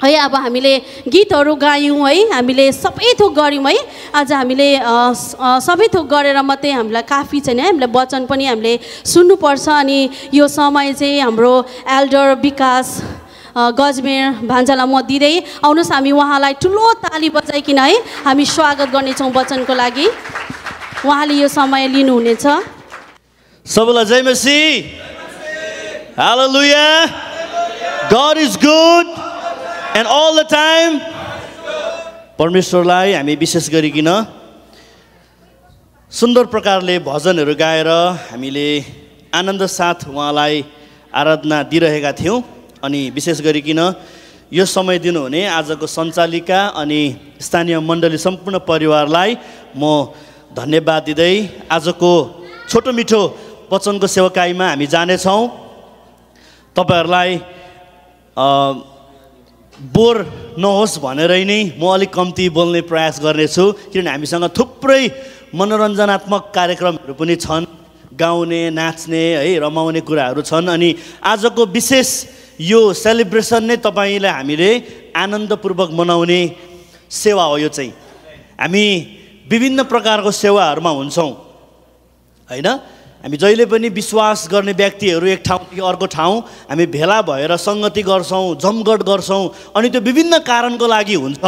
है। अब हामीले गीतहरू गायौँ है, हामीले सबै थोक गऱ्यौँ है। आज हामीले सबै थोक गरेर मात्रै हामीलाई काफी छैन है, हामीलाई वचन पनि हामीले सुन्नुपर्छ। अनि यो समय चाहिँ हाम्रो एल्डर विकास गजमेर भान्जालाई म दिँदै आउनुहोस्, हामी उहाँलाई ठुलो ताली बजाइकन है हामी स्वागत गर्नेछौँ वचनको लागि। उहाँले यो समय लिनुहुनेछ। सबैलाई जय मसीह, हालेलुया। God is good and all the time. परमेश्वरलाई हामी विशेष गरिकन सुन्दर प्रकारले भजनहरू गाएर हामीले आनन्द साथ उहाँलाई आराधना दिइरहेका थियौँ। अनि विशेष गरिकन यो समय दिनुहुने आजको सञ्चालिका अनि स्थानीय मण्डली सम्पूर्ण परिवारलाई म धन्यवाद दिँदै आजको छोटो मिठो वचनको सेवाकाईमा हामी जानेछौँ। तपाईहरूलाई बोर नहोस् भनेरै नै म अलिक कम्ती बोल्ने प्रयास गर्नेछु, किनभने हामीसँग थुप्रै मनोरञ्जनात्मक कार्यक्रमहरू पनि छन्, गाउने नाच्ने है रमाउने कुराहरू छन्। अनि आजको विशेष यो सेलिब्रेसन नै तपाईँलाई हामीले आनन्दपूर्वक मनाउने सेवा हो। यो चाहिँ हामी विभिन्न प्रकारको सेवाहरूमा हुन्छौँ होइन। हामी जहिले पनि विश्वास गर्ने व्यक्तिहरू एक ठाउँदेखि अर्को ठाउँ हामी भेला भएर सङ्गति गर्छौँ, जमघट गर्छौँ, अनि त्यो विभिन्न कारणको लागि हुन्छ।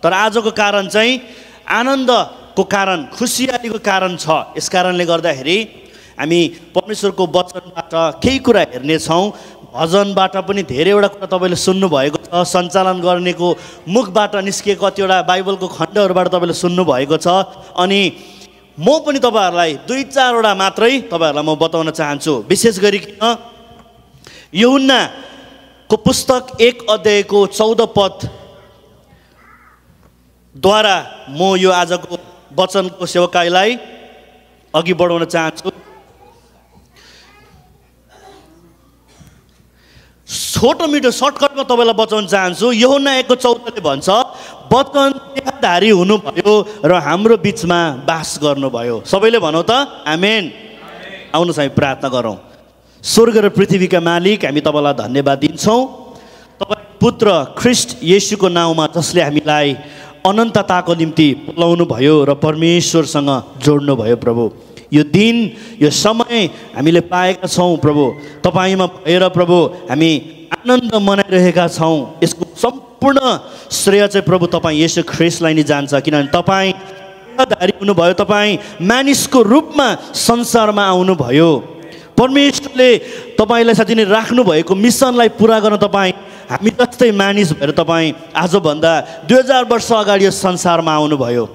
तर आजको कारण चाहिँ आनन्दको कारण, खुसियालीको कारण छ। यस कारणले गर्दाखेरि हामी परमेश्वरको वचनबाट केही कुरा हेर्नेछौँ। भजनबाट पनि धेरैवटा कुरा तपाईँले सुन्नुभएको छ, सञ्चालन गर्नेको मुखबाट निस्किएको कतिवटा बाइबलको खण्डहरूबाट तपाईँले सुन्नुभएको छ। अनि म पनि तपाईँहरूलाई 2-4वटा मात्रै तपाईँहरूलाई म बताउन चाहन्छु। विशेष गरिकन यूहन्नाको पुस्तक 1 अध्यायको 14 पदद्वारा म यो आजको वचनको सेवकाईलाई अघि बढाउन चाहन्छु। छोटो मिठो सर्टकटमा तपाईँलाई बचाउन चाहन्छु। यूहन्ना 1:14ले भन्छ, वचन देहधारी हुनुभयो र हाम्रो बिचमा बास गर्नुभयो। सबैले भनौँ त आमेन। आउनुहोस् हामी प्रार्थना गरौँ। स्वर्ग र पृथ्वीका मालिक, हामी तपाईँलाई धन्यवाद दिन्छौँ तपाईँ पुत्र ख्रिस्ट येशूको नाउँमा, जसले हामीलाई अनन्तताको निम्ति बोलाउनु भयो र परमेश्वरसँग जोड्नु भयो। प्रभु यो दिन यो समय हामीले पाएका छौँ प्रभु, तपाईँमा भएर प्रभु हामी आनन्द मनाइरहेका छौँ। यसको सम्पूर्ण श्रेय चाहिँ प्रभु तपाईँ येशू ख्रिस्टलाई नै जान्छ, किनभने तपाईँ देहधारी हुनुभयो, तपाईँ मानिसको रूपमा संसारमा आउनुभयो। परमेश्वरले तपाईँलाई साथी नै राख्नुभएको मिसनलाई पुरा गर्न तपाईँ हामी जस्तै मानिस भएर तपाईँ आजभन्दा 2000 वर्ष अगाडि यो संसारमा आउनुभयो।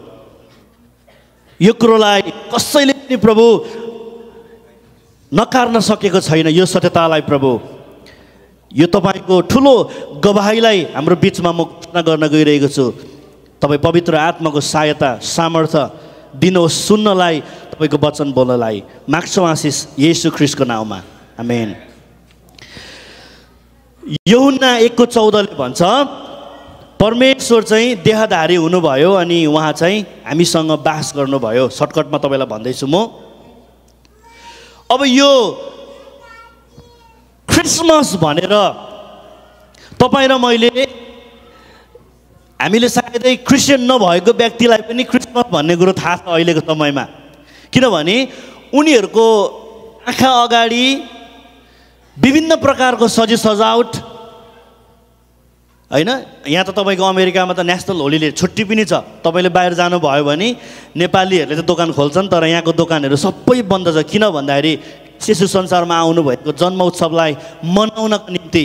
यो कुरोलाई कसैले पनि प्रभु नकार्न सकेको छैन। यो सत्यतालाई प्रभु, यो तपाईँको ठुलो गवाहीलाई हाम्रो बिचमा म घोषणा गर्न गइरहेको छु। तपाईँ पवित्र आत्माको सहायता सामर्थ्य दिनुहोस् सुन्नलाई, तपाईँको वचन बोल्नलाई। माग्छौँ आशिष येशू ख्रिस्टको नाउँमा, आमेन। यूहन्ना 1:14ले भन्छ, परमेश्वर चाहिँ देहधारी हुनुभयो अनि उहाँ चाहिँ हामीसँग बास गर्नुभयो। सर्टकटमा तपाईँलाई भन्दैछु म। अब यो क्रिसमस भनेर तपाईँ र मैले, हामीले सायदै क्रिस्चियन नभएको व्यक्तिलाई पनि क्रिसमस भन्ने कुरो थाहा छ अहिलेको समयमा, किनभने उनीहरूको आँखा अगाडि विभिन्न प्रकारको सजावट होइन। यहाँ त तपाईँको अमेरिकामा त नेसनल होलिडे छुट्टी पनि छ। तपाईँले बाहिर जानुभयो भने नेपालीहरूले त दोकान खोल्छन्, तर यहाँको दोकानहरू सबै बन्द छ। किन भन्दाखेरि शिशु संसारमा आउनुभएको जन्म उत्सवलाई मनाउनको निम्ति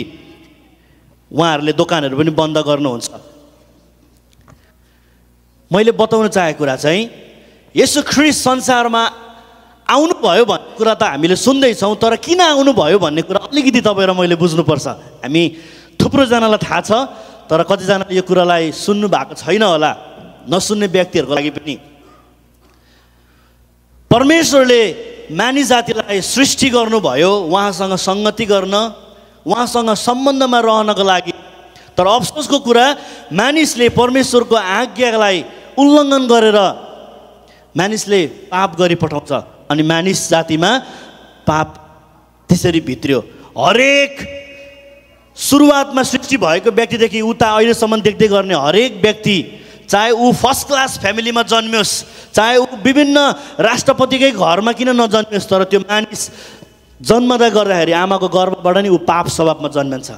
उहाँहरूले दोकानहरू पनि बन्द गर्नुहुन्छ। मैले बताउन चाहेको कुरा चाहिँ येशू ख्रिस्ट संसारमा आउनुभयो भन्ने कुरा त हामीले सुन्दैछौँ, तर किन आउनुभयो भन्ने कुरा अलिकति तपाईँ र मैले बुझ्नुपर्छ। हामी थुप्रोजनालाई थाहा छ, तर कतिजनाले यो कुरालाई सुन्नु भएको छैन होला। नसुन्ने व्यक्तिहरूको लागि पनि परमेश्वरले मानिस जातिलाई सृष्टि गर्नुभयो उहाँसँग सङ्गति गर्न, उहाँसँग सम्बन्धमा रहनको लागि। तर अफसोसको कुरा, मानिसले परमेश्वरको आज्ञालाई उल्लङ्घन गरेर मानिसले पाप गरी पठाउँछ अनि मानिस जातिमा पाप त्यसरी भित्रियो। हरेक सुरुवातमा सृष्टि भएको व्यक्तिदेखि उता अहिलेसम्म देख्दै गर्ने हरेक व्यक्ति, चाहे ऊ फर्स्ट क्लास फ्यामिलीमा जन्मियोस्, चाहे ऊ विभिन्न राष्ट्रपतिकै घरमा किन नजन्मियोस्, तर त्यो मानिस जन्मदा गर्दाखेरि आमाको गर्भबाट नि ऊ पाप स्वभावमा जन्मन्छ।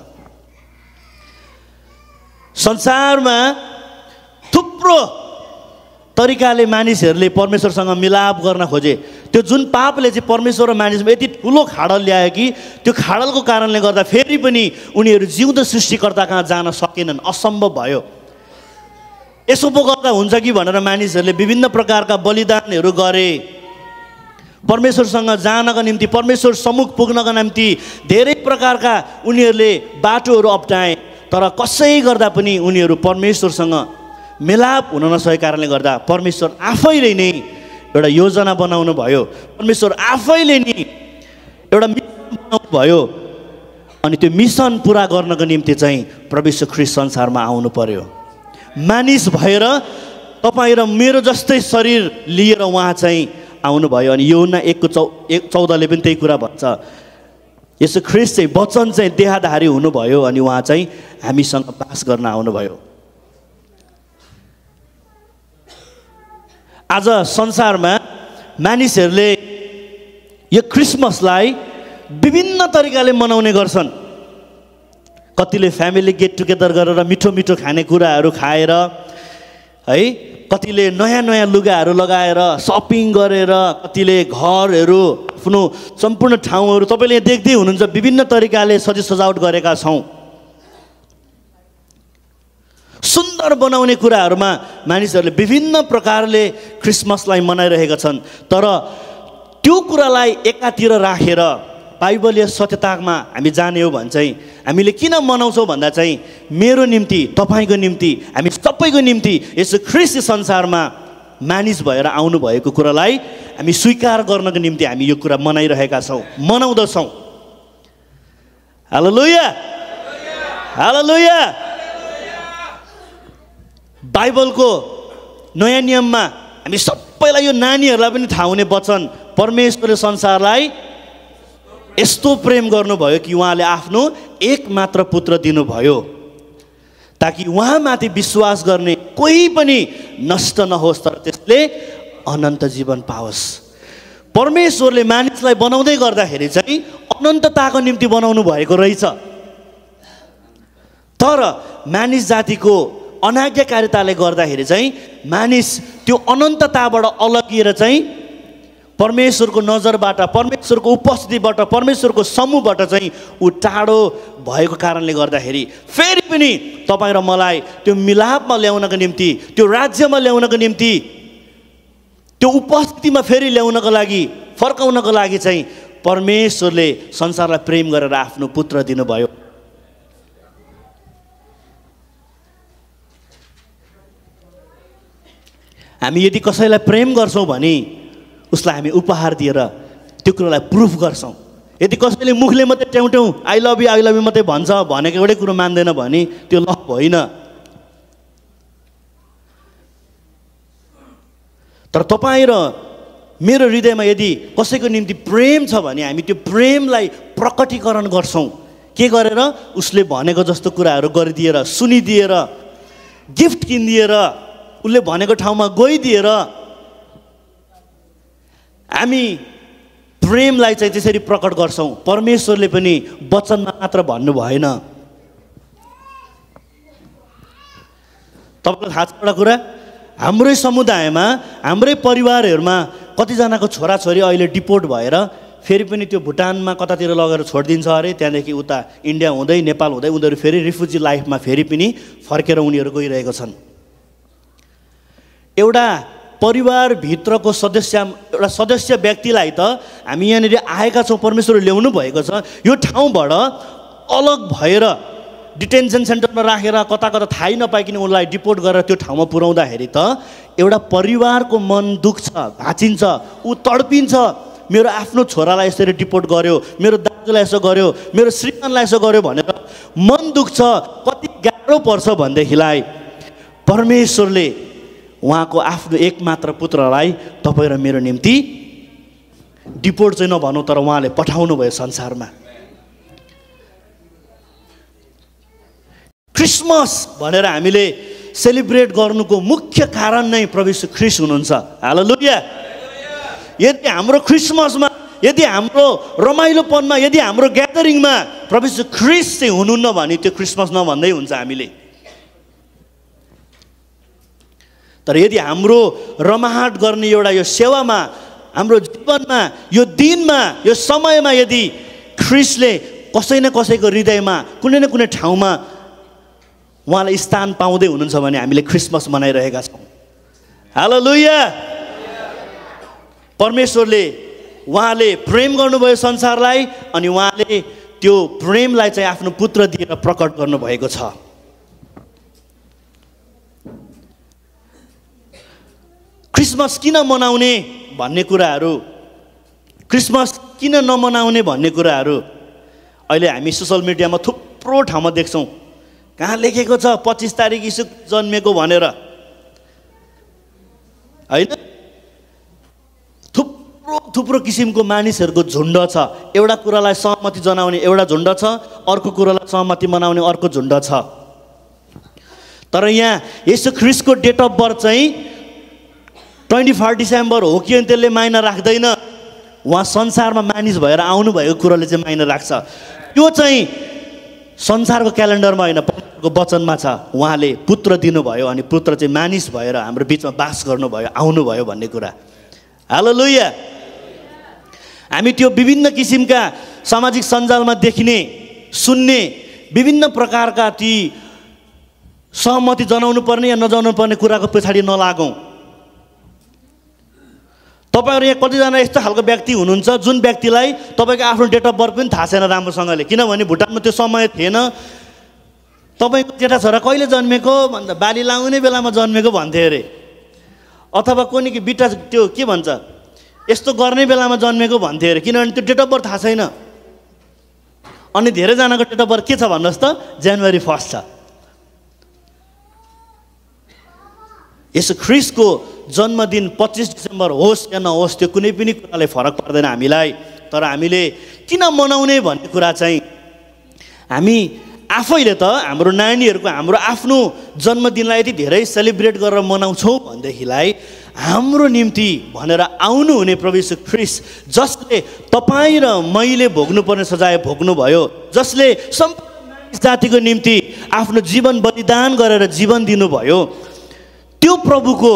संसारमा थुप्रो तरिकाले मानिसहरूले परमेश्वरसँग मिलाप गर्न खोजे। त्यो जुन पापले चाहिँ परमेश्वर र मानिसमा यति ठुलो खाडल ल्यायो कि त्यो खाडलको कारणले गर्दा फेरि पनि उनीहरू जिउँदो सृष्टिकर्ता कहाँ जान सकेनन्, असम्भव भयो। यसो पो गर्दा हुन्छ कि भनेर मानिसहरूले विभिन्न प्रकारका बलिदानहरू गरे। परमेश्वरसँग जानको निम्ति, परमेश्वर सम्मुख पुग्नको निम्ति धेरै प्रकारका उनीहरूले बाटोहरू अप्नाए, तर कसै गर्दा पनि उनीहरू परमेश्वरसँग मिलाप हुन नसकेको कारणले गर्दा परमेश्वर आफैले नै एउटा योजना बनाउनु भयो। परमेश्वर आफैले नै एउटा मिसन बनाउनु भयो अनि त्यो मिसन पुरा गर्नको निम्ति चाहिँ प्रभु येशू ख्रीष्ट संसारमा आउनु पर्यो। मानिस भएर तपाईँ र मेरो जस्तै शरीर लिएर उहाँ चाहिँ आउनुभयो। अनि यूहन्ना 1:14ले पनि त्यही कुरा भन्छ, येशू ख्रीष्ट चाहिँ वचन चाहिँ देहधारी हुनुभयो अनि उहाँ चाहिँ हामीसँग बास गर्न आउनुभयो। आज संसारमा मानिसहरूले यो क्रिसमसलाई विभिन्न तरिकाले मनाउने गर्छन्। कतिले फ्यामिली गेट टुगेदर गरेर मिठो मिठो खानेकुराहरू खाएर है, कतिले नयाँ नयाँ लुगाहरू लगाएर सपिङ गरेर, कतिले घरहरू आफ्नो सम्पूर्ण ठाउँहरू तपाईँले देख्दै हुनुहुन्छ विभिन्न तरिकाले सजावट गरेका छौँ। सुन्दर बनाउने कुराहरूमा मानिसहरूले विभिन्न प्रकारले क्रिसमसलाई मनाइरहेका छन्। तर त्यो कुरालाई एकातिर राखेर बाइबलीय सत्यतामा हामी जाने हो भने चाहिँ हामीले किन मनाउँछौँ भन्दा चाहिँ मेरो निम्ति, तपाईँको निम्ति, हामी सबैको निम्ति यसो ख्रीष्ट संसारमा मानिस भएर आउनुभएको कुरालाई हामी स्वीकार गर्नको निम्ति हामी यो कुरा मनाइरहेका छौँ, मनाउँदछौँ। हालेलुया, हालेलुया। बाइबलको नयाँ नियममा हामी सबैलाई यो नानीहरूलाई पनि थाहा हुने वचन, परमेश्वरले संसारलाई यस्तो प्रेम गर्नुभयो कि उहाँले आफ्नो एकमात्र पुत्र दिनुभयो ताकि उहाँमाथि विश्वास गर्ने कोही पनि नष्ट नहोस् तर त्यसले अनन्त जीवन पाओस्। परमेश्वरले मानिसलाई बनाउँदै गर्दाखेरि चाहिँ अनन्तताको निम्ति बनाउनु भएको रहेछ। तर मानिस जातिको अनाज्ञाकारिताले गर्दाखेरि चाहिँ मानिस त्यो अनन्तताबाट अलगिएर चाहिँ परमेश्वरको नजरबाट, परमेश्वरको उपस्थितिबाट, परमेश्वरको समूहबाट चाहिँ ऊ टाढो भएको कारणले गर्दाखेरि फेरि पनि तपाईँ र मलाई त्यो मिलापमा ल्याउनको निम्ति, त्यो राज्यमा ल्याउनको निम्ति, त्यो उपस्थितिमा फेरि ल्याउनको लागि, फर्काउनको लागि चाहिँ परमेश्वरले संसारलाई प्रेम गरेर आफ्नो पुत्र दिनुभयो। हामी यदि कसैलाई प्रेम गर्छौँ भने उसलाई हामी उपहार दिएर त्यो कुरालाई प्रुफ गर्छौँ। यदि कसैले मुखले मात्रै ट्याउट्याउ आई लभ यु मात्रै भन्छ, भनेको एउटै कुरो मान्दैन भने त्यो लभ होइन। तर तपाईँ र मेरो हृदयमा यदि कसैको निम्ति प्रेम छ भने हामी त्यो प्रेमलाई प्रकटीकरण गर्छौँ। के गरेर? उसले भनेको जस्तो कुराहरू गरिदिएर, सुनिदिएर, गिफ्ट किनिदिएर, उसले भनेको ठाउँमा गइदिएर हामी प्रेमलाई चाहिँ त्यसरी प्रकट गर्छौँ। परमेश्वरले पनि वचनमा मात्र भन्नु भएन। तपाईँलाई थाहा छ एउटा कुरा, हाम्रै समुदायमा, हाम्रै परिवारहरूमा कतिजनाको छोराछोरी अहिले डिपोर्ट भएर फेरि पनि त्यो भुटानमा कतातिर लगेर छोडिदिन्छ अरे, त्यहाँदेखि उता इन्डिया हुँदै नेपाल हुँदै उनीहरू फेरि रिफ्युजी लाइफमा फेरि पनि फर्केर उनीहरू गइरहेको छन्। एउटा परिवारभित्रको एउटा सदस्य व्यक्तिलाई त हामी यहाँनिर आएका छौँ, परमेश्वरले ल्याउनु भएको छ, यो ठाउँबाट अलग भएर डिटेन्सन सेन्टरमा राखेर कता कता थाहै नपाइकन उसलाई डिपोर्ट गरेर त्यो ठाउँमा पुर्याउँदाखेरि त एउटा परिवारको मन दुख्छ, भाँचिन्छ, ऊ तडपिन्छ। मेरो आफ्नो छोरालाई यसरी डिपोर्ट गर्यो, मेरो दाजुलाई यसो गर्यो, मेरो श्रीमानलाई यसो गर्यो भनेर मन दुख्छ। कति गाह्रो पर्छ भनेदेखिलाई परमेश्वरले उहाँको आफ्नो एकमात्र पुत्रलाई तपाईँ र मेरो निम्ति डिपोर्ट चाहिँ नभनौँ तर उहाँले पठाउनु भयो संसारमा। क्रिसमस भनेर हामीले सेलिब्रेट गर्नुको मुख्य कारण नै प्रभु यीशु ख्रीष्ट हुनुहुन्छ। हालेलुया। यदि हाम्रो क्रिसमसमा, यदि हाम्रो रमाइलोपनमा, यदि हाम्रो ग्यादरिङमा प्रभु यीशु ख्रीष्ट चाहिँ हुनुहुन्न भने त्यो क्रिसमस नभन्दै हुन्छ हामीले। तर यदि हाम्रो रमाहट गर्ने एउटा यो सेवामा, हाम्रो जीवनमा, यो दिनमा, यो समयमा यदि ख्रीष्टले कसै न कसैको हृदयमा कुनै न कुनै ठाउँमा उहाँलाई स्थान पाउँदै हुनुहुन्छ भने हामीले क्रिसमस मनाइरहेका छौँ। हालेलुया। परमेश्वरले उहाँले प्रेम गर्नुभयो संसारलाई अनि उहाँले त्यो प्रेमलाई चाहिँ आफ्नो पुत्र दिएर प्रकट गर्नुभएको छ। क्रिसमस किन मनाउने भन्ने कुराहरू, क्रिसमस किन नमनाउने भन्ने कुराहरू अहिले हामी सोसल मिडियामा थुप्रो ठाउँमा देख्छौँ। कहाँ लेखेको छ 25 तारिक यीशु जन्मेको भनेर, होइन? थुप्रो किसिमको मानिसहरूको झुन्ड छ। एउटा कुरालाई सहमति जनाउने एउटा झुन्ड छ, अर्को कुरालाई सहमति मनाउने अर्को झुन्ड छ। तर यहाँ येशू ख्रीष्टको डेट अफ बर्थ चाहिँ 24 डिसेम्बर हो कि अनि त्यसले मायना राख्दैन। उहाँ संसारमा मानिस भएर आउनुभएको कुराले चाहिँ मायना राख्छ। त्यो चाहिँ संसारको क्यालेन्डरमा होइन, परमेश्वरको वचनमा छ। उहाँले पुत्र दिनुभयो अनि पुत्र चाहिँ मानिस भएर हाम्रो बिचमा बास गर्नुभयो, आउनुभयो भन्ने कुरा। हालेलुया। हामी त्यो विभिन्न किसिमका सामाजिक सञ्जालमा देखिने, सुन्ने विभिन्न प्रकारका ती सहमति जनाउनु पर्ने या नजनाउनु पर्ने कुराको पछाडि नलागौँ। तपाईँहरू यहाँ कतिजना यस्तो खालको व्यक्ति हुनुहुन्छ जुन व्यक्तिलाई तपाईँको आफ्नो डेट अफ बर्थ पनि थाहा छैन राम्रोसँगले, किनभने भुटानमा त्यो समय थिएन। तपाईँको जेठा छोरा कहिले जन्मेको भन्दा बाली लाउने बेलामा जन्मेको भन्थे अरे, अथवा कोनि कि बिटा त्यो के भन्छ यस्तो गर्ने बेलामा जन्मेको भन्थे अरे, किनभने त्यो डेट अफ बर्थ थाहा छैन। अनि धेरैजनाको डेट अफ बर्थ के छ भन्नुहोस् त, जनवरी 1 छ। यसो ख्रीष्टको जन्मदिन 25 डिसेम्बर होस् या नहोस् त्यो कुनै पनि कुराले फरक पर्दैन हामीलाई। तर हामीले किन मनाउने भन्ने कुरा चाहिँ हामी आफैले त हाम्रो नानीहरूको हाम्रो आफ्नो जन्मदिनलाई यति धेरै सेलिब्रेट गरेर मनाउँछौँ भनेदेखिलाई हाम्रो निम्ति भनेर आउनुहुने प्रभु यीशु ख्रीष्ट, जसले तपाईँ र मैले भोग्नुपर्ने सजाय भोग्नुभयो, जसले सम्पूर्ण जातिको निम्ति आफ्नो जीवन बलिदान गरेर जीवन दिनुभयो, त्यो प्रभुको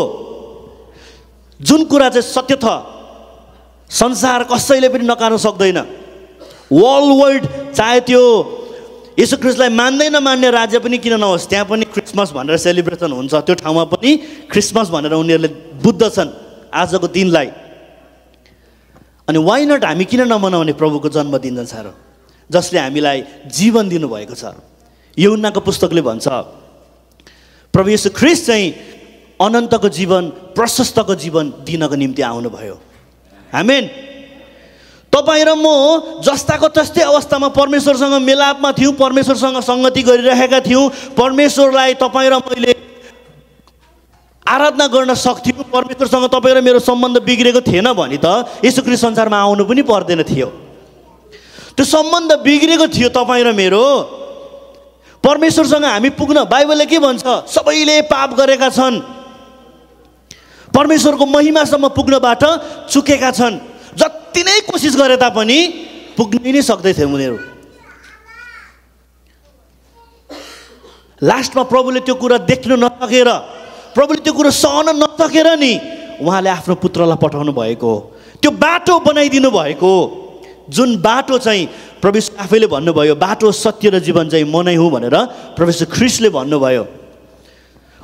जुन कुरा चाहिँ सत्य छ संसार कसैले पनि नकार्न सक्दैन। वर्ल्ड वाइड चाहे त्यो येशू ख्रीष्टलाई मान्दै नमान्ने राज्य पनि किन नहोस्, त्यहाँ पनि क्रिसमस भनेर सेलिब्रेसन हुन्छ। त्यो ठाउँमा पनि क्रिसमस भनेर उनीहरूले बुझ्दछन् आजको दिनलाई। अनि वाइ नट हामी किन नमनाउने प्रभुको जन्मदिन साह्रो, जसले हामीलाई जीवन दिनुभएको छ। यूहन्नाको पुस्तकले भन्छ प्रभु येशू ख्रीष्ट चाहिँ अनन्तको जीवन, प्रशस्तको जीवन दिनको निम्ति आउनुभयो। आमेन। तपाईँ र म जस्ताको तस्तै अवस्थामा परमेश्वरसँग मेलापमा थियौँ, परमेश्वरसँग सङ्गति गरिरहेका थियौँ, परमेश्वरलाई तपाईँ र मैले आराधना गर्न सक्थ्यौँ, परमेश्वरसँग तपाईँ र मेरो सम्बन्ध बिग्रेको थिएन भने त येशू ख्रीष्ट संसारमा आउनु पनि पर्दैन थियो। त्यो सम्बन्ध बिग्रेको थियो तपाईँ र मेरो। परमेश्वरसँग हामी पुग्न, बाइबलले के भन्छ, सबैले पाप गरेका छन्, परमेश्वरको महिमासम्म पुग्नबाट चुकेका छन्। जति नै कोसिस गरे तापनि पुग्नै नै सक्दैथे उनीहरू। लास्टमा प्रभुले त्यो कुरा देख्न नसकेर, प्रभुले त्यो कुरा सहन नसकेर नि उहाँले आफ्नो पुत्रलाई पठाउनु भएको हो। त्यो बाटो बनाइदिनु भएको, जुन बाटो चाहिँ प्रभु आफैले भन्नुभयो, बाटो सत्य र जीवन चाहिँ म नै हुँ भनेर प्रभु ख्रीष्टले भन्नुभयो।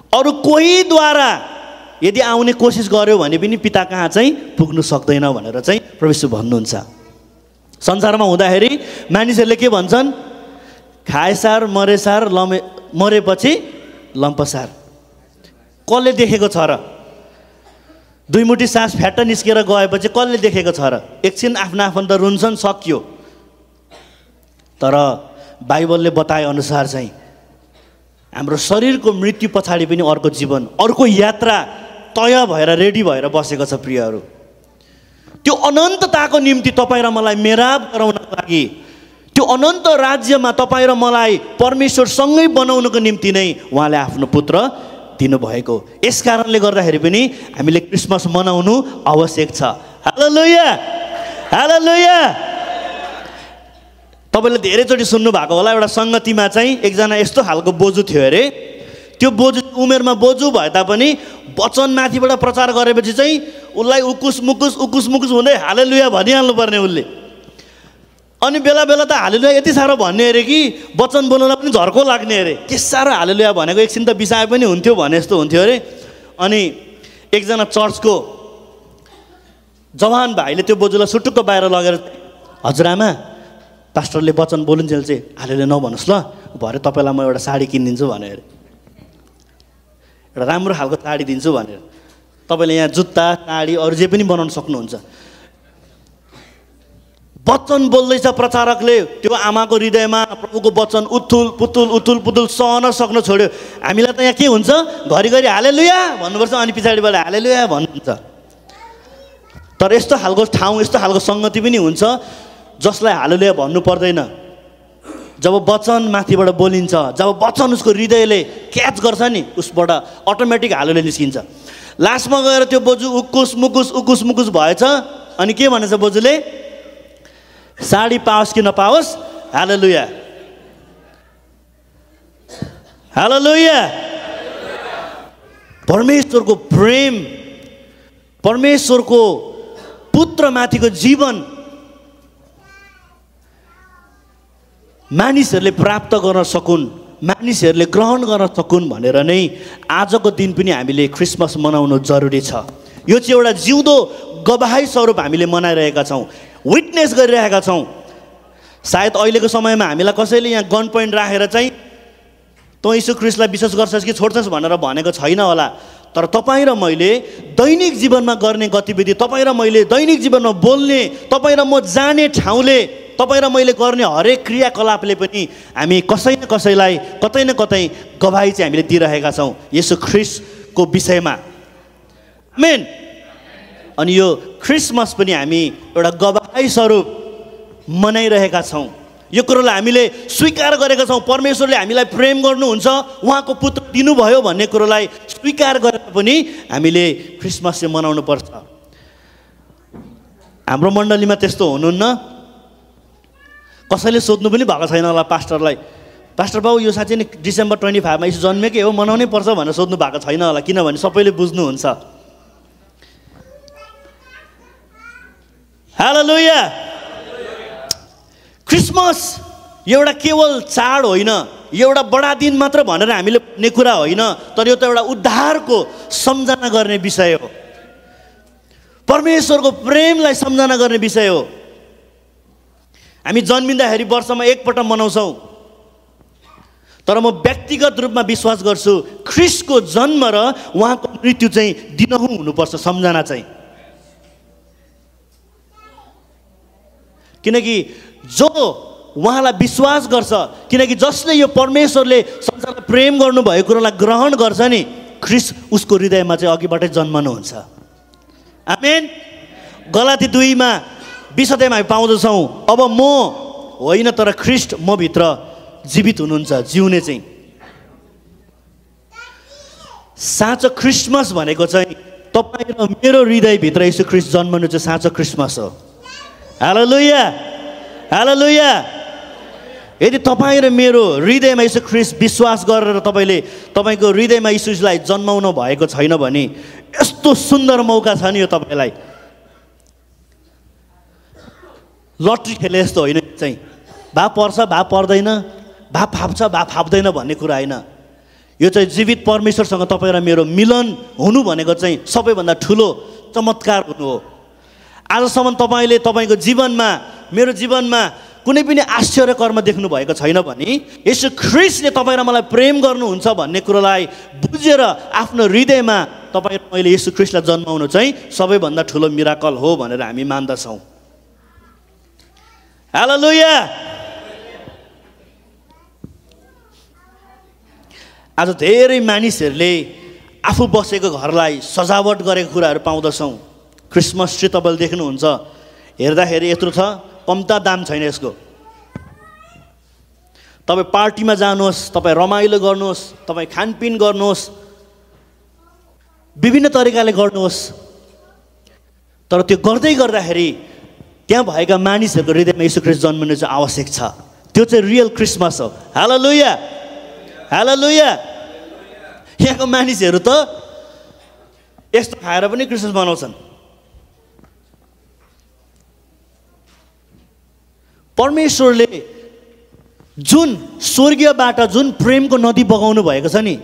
अरू कोहीद्वारा यदि आउने कोसिस गर्यो भने पनि पिता कहाँ चाहिँ पुग्नु सक्दैन भनेर चाहिँ प्रभु भन्नुहुन्छ। संसारमा हुँदाखेरि मानिसहरूले के भन्छन्, खाएसार मरेसार मरेपछि लम्पसार। कसले देखेको छ र? दुई मुठी सास फ्याट्ट निस्केर गएपछि कसले देखेको छ र? एकछिन आफ्ना आफन्त रुन्छन्, सकियो। तर बाइबलले बताए अनुसार चाहिँ हाम्रो शरीरको मृत्यु पछाडि पनि अर्को जीवन, अर्को यात्रा तय भएर रेडी भएर बसेको छ। प्रियहरू, त्यो अनन्तताको निम्ति तपाईँ र मलाई मेराब गराउनको लागि, त्यो त्यो अनन्त राज्यमा तपाईँ र मलाई परमेश्वरसँगै बनाउनको निम्ति नै उहाँले आफ्नो पुत्र दिनुभएको। यस कारणले गर्दाखेरि पनि हामीले क्रिसमस मनाउनु आवश्यक छ। हालेलुया, हालेलुया। तपाईँले धेरैचोटि सुन्नु भएको होला, एउटा सङ्गतिमा चाहिँ एकजना यस्तो खालको बोजू थियो अरे। त्यो बोजू उमेरमा बोजू भए तापनि वचन माथिबाट प्रचार गरेपछि चाहिँ उसलाई उकुस मुकुस हुँदै हालेलुया भनिहाल्नु पर्ने उसले। अनि बेला बेला त हालेलुया यति साह्रो भन्ने अरे कि वचन बोल्नलाई पनि झर्को लाग्ने अरे। के साह्रो हालेलुया भनेको, एकछिन त बिसाए पनि हुन्थ्यो भने जस्तो हुन्थ्यो अरे। अनि एकजना चर्चको जवान भाइले त्यो बोजूलाई सुटुक्क बाहिर लगेर, हजुरआमा पास्टरले वचन बोलुन्जेल चाहिँ हालेलुया नभन्नुहोस् ल, भरे तपाईँलाई म एउटा साडी किनिदिन्छु भने अरे। एउटा राम्रो खालको साडी दिन्छु भनेर। तपाईँले यहाँ जुत्ता साडी अरू जे पनि बनाउन सक्नुहुन्छ। वचन बोल्दैछ प्रचारकले, त्यो आमाको हृदयमा प्रभुको वचन उथुल पुतुल सहन सक्न छोड्यो। हामीलाई त यहाँ के हुन्छ, घरिघरि हालेलुया भन्नुपर्छ, अनि पछाडिबाट हालेलुया भन्नुहुन्छ। तर यस्तो खालको ठाउँ, यस्तो खालको सङ्गति पनि हुन्छ जसलाई हालेलुया भन्नु पर्दैन। जब वचन माथिबाट बोलिन्छ, जब वचन उसको हृदयले क्याच गर्छ नि, उसबाट अटोमेटिक हालेलुया निस्किन्छ। लास्टमा गएर त्यो बोजू उकुस मुकुस भएछ। अनि के भनेछ बोजूले, साडी पाओस् कि नपाओस् हालेलुया, हालेलुया। परमेश्वरको प्रेम, परमेश्वरको पुत्रमाथिको जीवन मानिसहरूले प्राप्त गर्न सकुन्, मानिसहरूले ग्रहण गर्न सकुन् भनेर नै आजको दिन पनि हामीले क्रिसमस मनाउनु जरुरी छ। यो चाहिँ एउटा जिउँदो गवाही स्वरूप हामीले मनाइरहेका छौँ, विटनेस गरिरहेका छौँ। सायद अहिलेको समयमा हामीलाई कसैले यहाँ गन पोइन्ट राखेर चाहिँ तँ यीशु ख्रीष्टलाई विश्वास गर्छस् कि छोड्छस् भनेर भनेको छैन होला। तर तपाईँ र मैले दैनिक जीवनमा गर्ने गतिविधि, तपाईँ र मैले दैनिक जीवनमा बोल्ने, तपाईँ र म जाने ठाउँले, तपाईँ र मैले गर्ने हरेक क्रियाकलापले पनि हामी कसै न कसैलाई कतै न कतै गवाही चाहिँ हामीले दिइरहेका छौँ येशू ख्रीष्टको विषयमा। आमेन। अनि यो क्रिसमस पनि हामी एउटा गवाही स्वरूप मनाइरहेका छौँ। यो कुरोलाई हामीले स्वीकार गरेका छौँ। परमेश्वरले हामीलाई प्रेम गर्नुहुन्छ, उहाँको पुत्र दिनुभयो भन्ने कुरोलाई स्वीकार गरेर पनि हामीले क्रिसमस चाहिँ मनाउनु पर्छ। हाम्रो मण्डलीमा त्यस्तो हुनुहुन्न। कसैले सोध्नु पनि भएको छैन होला पास्टरलाई, पास्टर बाबु यो साँच्चै नै डिसेम्बर 25 यीशु जन्मेकै हो, मनाउनै पर्छ भनेर सोध्नु भएको छैन होला, किनभने सबैले बुझ्नुहुन्छ। हालेलुया। क्रिसमस एउटा केवल चाड होइन, यो एउटा बडा दिन मात्र भनेर हामीले भन्ने कुरा होइन, तर यो त एउटा उद्धारको सम्झना गर्ने विषय हो, परमेश्वरको प्रेमलाई सम्झना गर्ने विषय हो। हामी जन्मिँदाखेरि वर्षमा एकपटक मनाउँछौँ, तर म व्यक्तिगत रूपमा विश्वास गर्छु ख्रीष्टको जन्म र उहाँको मृत्यु चाहिँ दिनहुँ हुनुपर्छ सम्झना चाहिँ। किनकि जो उहाँलाई विश्वास गर्छ, किनकि जसले यो परमेश्वरले संसारलाई प्रेम गर्नुभएको कुरोलाई ग्रहण गर्छ नि, ख्रीष्ट उसको हृदयमा चाहिँ अघिबाटै जन्मनुहुन्छ। आमेन। गलाती 2:20 हामी पाउँदछौँ, अब म होइन तर ख्रीष्ट म भित्र जीवित हुनुहुन्छ, जिउने चाहिँ। साँचो क्रिसमस भनेको चाहिँ तपाईँ र मेरो हृदयभित्र यीशु ख्रीष्ट जन्मनु चाहिँ साँचो क्रिसमस हो। हालेलुया, हालेलुया। यदि तपाईँ र मेरो हृदयमा यीशु ख्रीष्ट विश्वास गरेर तपाईँको हृदयमा यीशुलाई जन्माउनु भएको छैन भने यस्तो सुन्दर मौका छ नि यो तपाईँलाई। लट्री खेले जस्तो होइन चाहिँ, भा पर्छ भा पर्दैन, भा फाप्छ भा फाप्दैन भन्ने कुरा होइन। यो चाहिँ जीवित परमेश्वरसँग तपाईँ र मेरो मिलन हुनु भनेको चाहिँ सबैभन्दा ठुलो चमत्कार हुनु हो। आजसम्म तपाईँले तपाईँको जीवनमा, मेरो जीवनमा कुनै पनि आश्चर्य कर्म देख्नु भएको छैन भने यसो ख्रीष्टले तपाईँ र मलाई प्रेम गर्नुहुन्छ भन्ने कुरोलाई बुझेर आफ्नो हृदयमा तपाईँ र मैले यसो ख्रीष्टलाई जन्माउनु चाहिँ सबैभन्दा ठुलो मिराकल हो भनेर हामी मान्दछौँ। हालेलुया। आज धेरै मानिसहरूले आफू बसेको घरलाई सजावट गरेको कुराहरू पाउँदछौँ। क्रिसमस ट्री तपाईँले देख्नुहुन्छ, हेर्दाखेरि यत्रो छ, कम्ता दाम छैन यसको। तपाईँ पार्टीमा जानुहोस्, तपाईँ रमाइलो गर्नुहोस्, तपाईँ खानपिन गर्नुहोस्, विभिन्न तरिकाले गर्नुहोस्, तर त्यो गर्दै गर्दाखेरि त्यहाँ भएका मानिसहरूको हृदयमा येशू ख्रीष्ट जन्मिनु चाहिँ आवश्यक छ। त्यो चाहिँ रियल क्रिसमस हो। हालेलुया, हालेलुया। यहाँको मानिसहरू त यस्तो खाएर पनि क्रिसमस मनाउँछन्। परमेश्वरले जुन स्वर्गीयबाट जुन प्रेमको नदी बगाउनु भएको छ नि,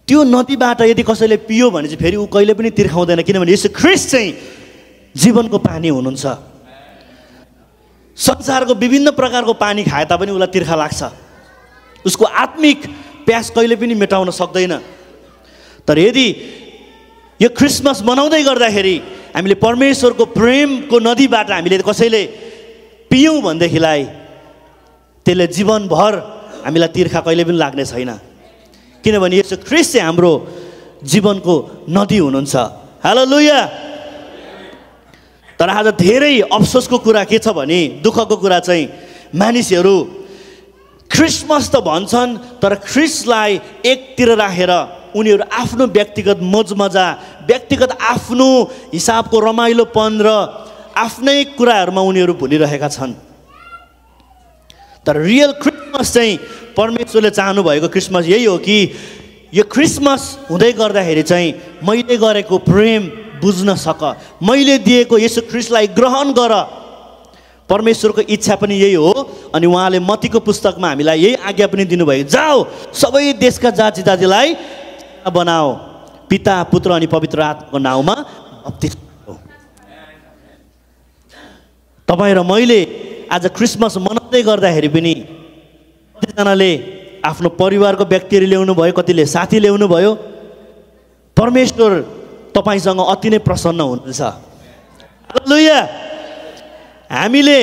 त्यो नदीबाट यदि कसैले पियो भने चाहिँ फेरि ऊ कहिले पनि तिर्खाउँदैन, किनभने येशू ख्रीष्ट चाहिँ जीवनको पानी हुनुहुन्छ। संसारको विभिन्न प्रकारको पानी खाए तापनि उसलाई तिर्खा लाग्छ, उसको आत्मिक प्यास कहिले पनि मेटाउन सक्दैन। तर यदि यो क्रिसमस मनाउँदै गर्दाखेरि हामीले परमेश्वरको प्रेमको नदीबाट हामीले कसैले पियौँ भनेदेखिलाई त्यसले जीवनभर हामीलाई तिर्खा कहिले पनि लाग्ने छैन, किनभने येशू ख्रीष्ट चाहिँ हाम्रो जीवनको नदी हुनुहुन्छ। हालेलुया। तर आज धेरै अफसोसको कुरा के छ भने, दुःखको कुरा चाहिँ मानिसहरू क्रिसमस त भन्छन् तर ख्रीष्टलाई एकतिर राखेर उनीहरू आफ्नो व्यक्तिगत मौजमजा, व्यक्तिगत आफ्नो हिसाबको रमाइलोपन र आफ्नै कुराहरूमा उनीहरू भुलिरहेका छन्। तर रियल क्रिसमस चाहिँ परमेश्वरले चाहनु भएको क्रिसमस यही हो कि यो क्रिसमस हुँदै गर्दाखेरि चाहिँ मैले गरेको प्रेम बुझ्न सक, मैले दिएको येशू ख्रीष्टलाई ग्रहण गर। परमेश्वरको इच्छा पनि यही हो। अनि उहाँले मत्तीको पुस्तकमा हामीलाई यही आज्ञा पनि दिनुभयो, जाऊ सबै देशका जाति जातिलाई बनाओ, पिता पुत्र अनि पवित्र आत्माको नाउँमा बप्तिस्म दिऊ। तपाईँ र मैले आज क्रिसमस मनाउँदै गर्दाखेरि पनि कतिजनाले आफ्नो परिवारको व्यक्तिहरू ल्याउनु भयो, कतिले साथी ल्याउनु भयो। परमेश्वर तपाईसँग अति नै प्रसन्न हुनुहुन्छ। हालेलुया। हामीले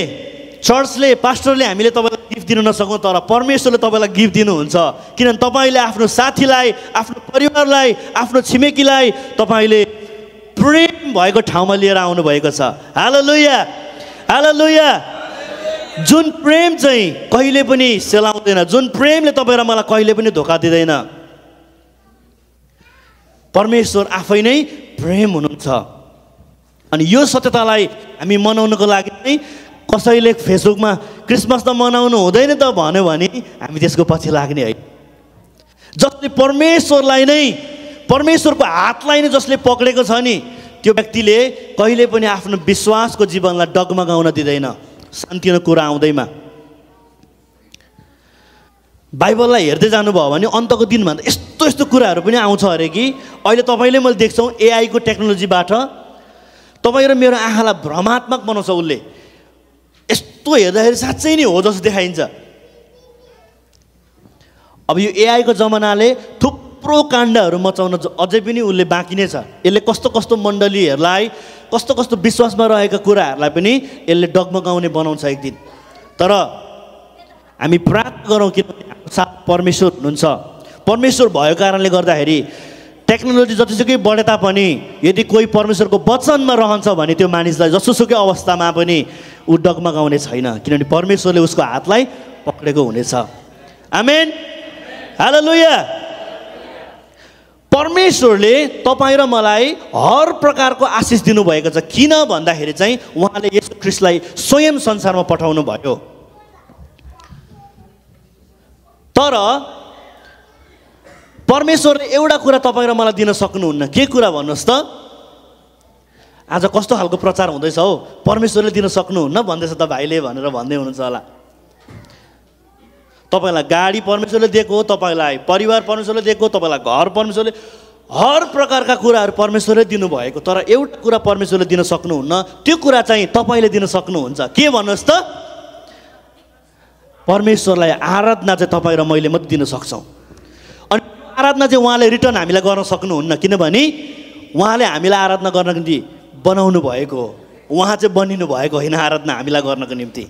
चर्चले, पास्टरले हामीले तपाईँलाई गिफ्ट दिन नसकौँ, तर परमेश्वरले तपाईँलाई गिफ्ट दिनुहुन्छ, किनभने तपाईँले आफ्नो साथीलाई, आफ्नो परिवारलाई, आफ्नो छिमेकीलाई तपाईँले प्रेम भएको ठाउँमा लिएर आउनुभएको छ। हालेलुया, हालेलुया। जुन प्रेम चाहिँ कहिले पनि सेलाउँदैन, जुन प्रेमले तपाईँ र मलाई कहिले पनि धोका दिँदैन, परमेश्वर आफै नै प्रेम हुनुहुन्छ। अनि यो सत्यतालाई हामी मनाउनको लागि चाहिँ कसैले फेसबुकमा क्रिसमस त मनाउनु हुँदैन त भन्यो भने हामी त्यसको पछि लाग्ने है। जसले परमेश्वरलाई नै, परमेश्वरको हातलाई नै जसले पक्रेको छ नि, त्यो व्यक्तिले कहिले पनि आफ्नो विश्वासको जीवनलाई डगमगाउन दिँदैन सानोतिनो कुरा आउँदैमा। बाइबललाई हेर्दै जानुभयो भने अन्तको दिनमा त यस्तो यस्तो कुराहरू पनि आउँछ अरे कि अहिले तपाईँले मैले देख्छौँ एआईको टेक्नोलोजीबाट तपाईँ र मेरो आँखालाई भ्रमात्मक बनाउँछ उसले। यस्तो हेर्दाखेरि साँच्चै नै हो जस्तो देखाइन्छ। अब यो एआईको जमानाले थुप्रो काण्डहरू मचाउन अझै पनि उसले बाँकी नै छ। यसले कस्तो कस्तो मण्डलीहरूलाई, कस्तो कस्तो विश्वासमा रहेका कुराहरूलाई पनि यसले डगमगाउने बनाउँछ एक दिन। तर हामी प्रार्थना गरौँ, किनभने हाम्रो साथ परमेश्वर हुनुहुन्छ। परमेश्वर भएको कारणले गर्दाखेरि टेक्नोलोजी जतिसुकै बढे तापनि यदि कोही परमेश्वरको वचनमा रहन्छ भने त्यो मानिसलाई जसोसुकै अवस्थामा पनि ऊ डगमगाउने छैन, किनभने परमेश्वरले उसको हातलाई पक्रेको हुनेछ। आमेन, हालेलुया। परमेश्वरले तपाईँ र मलाई हर प्रकारको आशिष दिनुभएको छ। किन भन्दाखेरि चाहिँ उहाँले येशू ख्रीष्टलाई स्वयं संसारमा पठाउनु भयो। तर परमेश्वरले एउटा कुरा तपाईँ र मलाई दिन सक्नुहुन्न। के कुरा भन्नुहोस् त? आज कस्तो खालको प्रचार हुँदैछ हौ, परमेश्वरले दिन सक्नुहुन्न भन्दैछ त भाइले भनेर भन्दै हुनुहुन्छ होला। तपाईँलाई गाडी परमेश्वरले दिएको हो, तपाईँलाई परिवार परमेश्वरले दिएको, तपाईँलाई घर परमेश्वरले, हर प्रकारका कुराहरू परमेश्वरले दिनुभएको। तर एउटा कुरा परमेश्वरले दिन सक्नुहुन्न, त्यो कुरा चाहिँ तपाईँले दिन सक्नुहुन्छ। के भन्नुहोस् त? परमेश्वरलाई आराधना चाहिँ तपाईँ र मैले मात्रै दिन सक्छौँ। अनि आराधना चाहिँ उहाँले रिटर्न हामीलाई गर्न सक्नुहुन्न, किनभने उहाँले हामीलाई आराधना गर्नको निम्ति बनाउनु भएको हो। उहाँ चाहिँ बनिनु भएको होइन आराधना हामीलाई गर्नको निम्ति।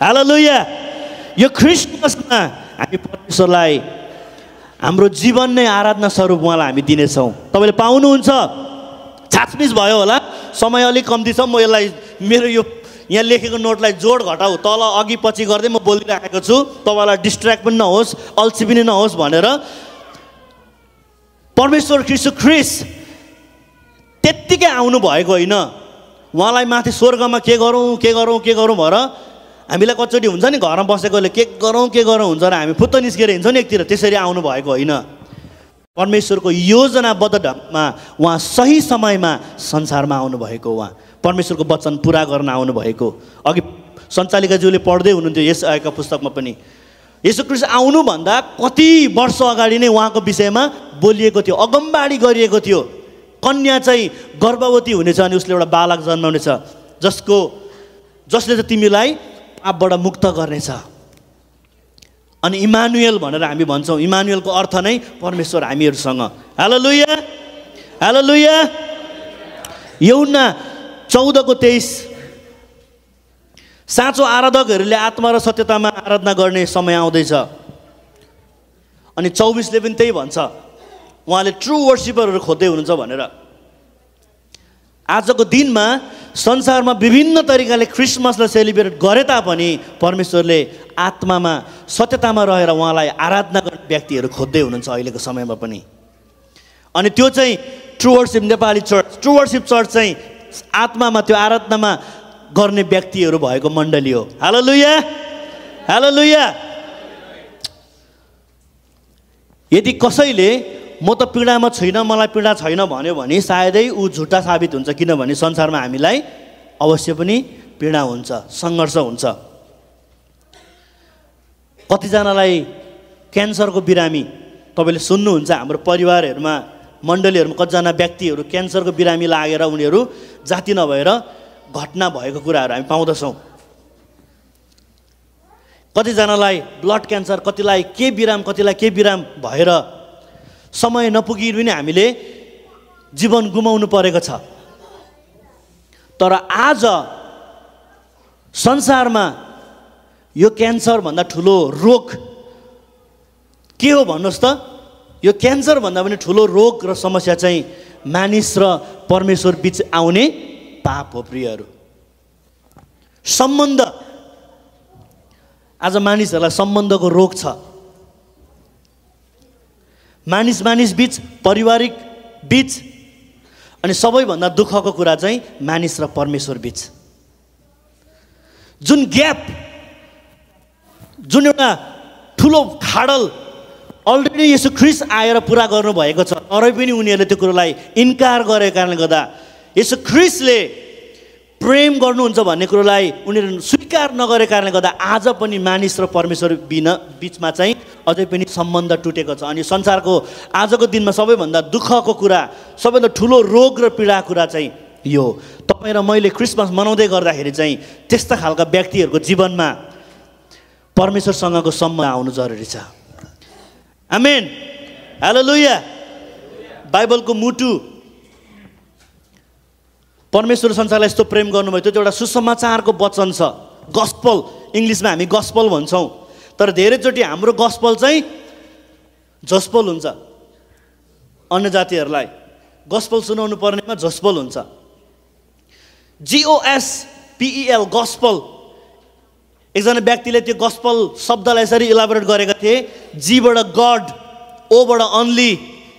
हालेलुया। यो क्रिसमसमा हामी परमेश्वरलाई हाम्रो जीवन नै आराधना स्वरूप उहाँलाई हामी दिनेछौँ। तपाईँले पाउनुहुन्छ? छाचमिच भयो होला, समय अलिक कम्ती छ, म यसलाई मेरो यो यहाँ लेखेको नोटलाई जोड घटाउ तल अघि पछि गर्दै म बोलिरहेको छु, तपाईँलाई डिस्ट्र्याक्ट पनि नहोस्, अल्छी पनि नहोस् भनेर। परमेश्वर ख्रिस्ट त्यत्तिकै आउनु भएको होइन। उहाँलाई माथि स्वर्गमा के गरौँ भएर हामीलाई कचोटि हुन्छ नि, घरमा बसेकोले के गरौँ हुन्छ र हामी फुत्त निस्केर हिँड्छौँ नि एकतिर, त्यसरी आउनु भएको होइन। परमेश्वरको योजनाबद्ध ढङ्गमा उहाँ सही समयमा संसारमा आउनुभएको, उहाँ परमेश्वरको वचन पुरा गर्न आउनुभएको। अघि सञ्चालिकाज्यूले पढ्दै हुनुहुन्थ्यो यस आएका पुस्तकमा पनि येशू ख्रीष्ट आउनुभन्दा कति वर्ष अगाडि नै उहाँको विषयमा बोलिएको थियो, अगमबाडी गरिएको थियो। कन्या चाहिँ गर्भवती हुनेछ अनि उसले एउटा बालक जन्माउनेछ, जसले चाहिँ तिमीलाई पापबाट मुक्त गर्नेछ। अनि इमानुएल भनेर हामी भन्छौँ, इमानुएलको अर्थ नै परमेश्वर हामीहरूसँग। हालेलुया, हालेलुया। यूहन्ना 14:23 साँचो आराधकहरूले आत्मा र सत्यतामा आराधना गर्ने समय आउँदैछ। अनि 24ले पनि त्यही भन्छ, उहाँले ट्रु वर्सिपरहरू खोज्दै हुनुहुन्छ भनेर। आजको दिनमा संसारमा विभिन्न तरिकाले क्रिसमसलाई सेलिब्रेट गरे तापनि परमेश्वरले आत्मामा सत्यतामा रहेर उहाँलाई आराधना गर्ने व्यक्तिहरू खोज्दै हुनुहुन्छ अहिलेको समयमा पनि। अनि त्यो चाहिँ true worship Nepali church, true worship church चाहिँ आत्मामा त्यो आराधनामा गर्ने व्यक्तिहरू भएको मण्डली हो। हालेलुया, हालेलुया। यदि कसैले म त पीडामा छैन, मलाई पीडा छैन भन्यो भने सायदै ऊ झुटा साबित हुन्छ, किनभने संसारमा हामीलाई अवश्य पनि पीडा हुन्छ, सङ्घर्ष हुन्छ। कतिजनालाई क्यान्सरको बिरामी तपाईँले सुन्नुहुन्छ, हाम्रो परिवारहरूमा मण्डलीहरूमा कतिजना व्यक्तिहरू क्यान्सरको बिरामी लागेर उनीहरू जाति नभएर घटना भएको कुराहरू हामी पाउँदछौँ। कतिजनालाई ब्लड क्यान्सर, कतिलाई के बिराम भएर समय नपुगी पनि हामीले जीवन गुमाउनु परेको छ। तर आज संसारमा यो क्यान्सर भन्दा ठुलो रोग के हो भन्नुहोस् त? यो क्यान्सर भन्दा पनि ठुलो रोग र समस्या चाहिँ मानिस र परमेश्वर बीच आउने पाप हो। प्रियहरू, सम्बन्ध, आज मानिसहरूलाई सम्बन्धको रोग छ। मानिस बीच, पारिवारिक बीच, अनि सबैभन्दा दुःखको कुरा चाहिँ मानिस र परमेश्वर बीच जुन ग्याप, जुन एउटा ठुलो खाडल अलरेडी येशू ख्रीष्ट आएर पुरा गर्नुभएको छ, तरै पनि उनीहरूले त्यो कुरोलाई इन्कार गरेको कारणले गर्दा येशू ख्रीष्टले प्रेम गर्नुहुन्छ भन्ने कुरोलाई उनीहरू स्वीकार नगरेको कारणले गर्दा आज पनि मानिस र परमेश्वर बीचमा चाहिँ अझै पनि सम्बन्ध टुटेको छ। अनि संसारको आजको दिनमा सबैभन्दा दुःखको कुरा, सबैभन्दा ठुलो रोग र पीडा कुरा चाहिँ यो। तपाईँ र मैले क्रिसमस मनाउँदै गर्दाखेरि चाहिँ त्यस्ता खालका व्यक्तिहरूको जीवनमा परमेश्वरसँगको सम्बन्ध आउनु जरुरी छ। आमेन, हालेलुया। बाइबलको मुटु परमेश्वर संसारलाई यस्तो प्रेम गर्नुभयो, त्यो एउटा सुसमाचारको वचन छ। गस्पल, इङ्ग्लिसमा हामी गस्पल भन्छौँ, तर धेरैचोटि हाम्रो गस्पल चाहिँ जस्पल हुन्छ। अन्य जातिहरूलाई गस्पल सुनाउनु पर्नेमा जस्पल हुन्छ। GOSPEL, gospel. एकजना व्यक्तिले त्यो गस्पल शब्दलाई यसरी इलाबोरेट गरेका थिए, जीबाट गड, ओबाट अन्ली,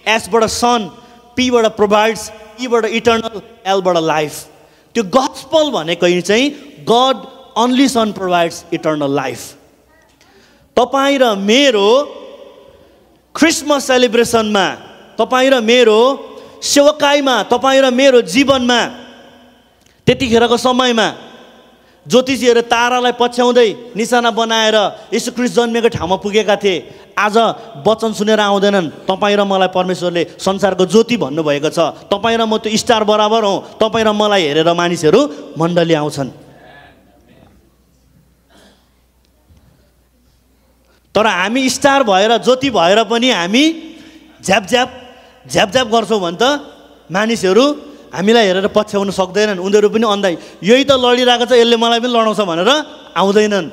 एसबाट सन, पीबाट प्रोभाइड्स, ईबाट इटर्नल, एलबाट लाइफ। त्यो गस्पल भनेको चाहिँ गड अन्ली सन प्रोभाइड्स इटर्नल लाइफ। तपाईँ र मेरो क्रिसमस सेलिब्रेसनमा, तपाईँ र मेरो सेवकाईमा, तपाईँ र मेरो जीवनमा त्यतिखेरको समयमा ज्योतिषीहरू तारालाई पछ्याउँदै निशाना बनाएर येशू ख्रीष्ट जन्मेको ठाउँमा पुगेका थिए। आज वचन सुनेर आउँदैनन्। तपाईँ र मलाई परमेश्वरले संसारको ज्योति भन्नुभएको छ। तपाईँ र म त्यो स्टार बराबर हौँ। तपाईँ र मलाई हेरेर मानिसहरू मण्डली आउँछन्। तर हामी स्टार भएर, ज्योति भएर पनि हामी झ्याप गर्छौँ भने त मानिसहरू हामीलाई हेरेर पछ्याउन सक्दैनन्। उनीहरू पनि अन्दाइ यही त लडिरहेको छ, यसले मलाई पनि लडाउँछ भनेर आउँदैनन्।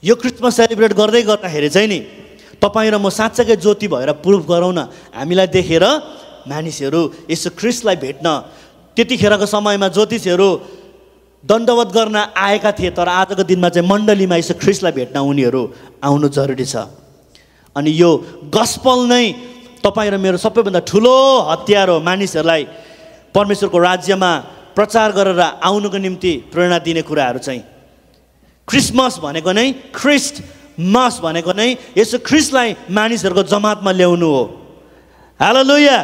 यो क्रिसमस सेलिब्रेट गर्दै गर्दाखेरि चाहिँ नि तपाईँ र म साँच्चैकै ज्योति भएर प्रुभ गरौँ न। हामीलाई देखेर मानिसहरू येशू ख्रीष्टलाई भेट्न, त्यतिखेरको समयमा ज्योतिषहरू दण्डवत गर्न आएका थिए, तर आजको दिनमा चाहिँ मण्डलीमा यसो ख्रीष्टलाई भेट्न उनीहरू आउनु जरुरी छ। अनि यो गस्पल नै तपाईँ र मेरो सबैभन्दा ठुलो हतियार हो, मानिसहरूलाई परमेश्वरको राज्यमा प्रचार गरेर आउनुको निम्ति प्रेरणा दिने कुराहरू चाहिँ। क्रिसमस भनेको नै, ख्रिस्टमस भनेको नै यसो ख्रिस्टलाई मानिसहरूको जमातमा ल्याउनु हो। हालेलुया,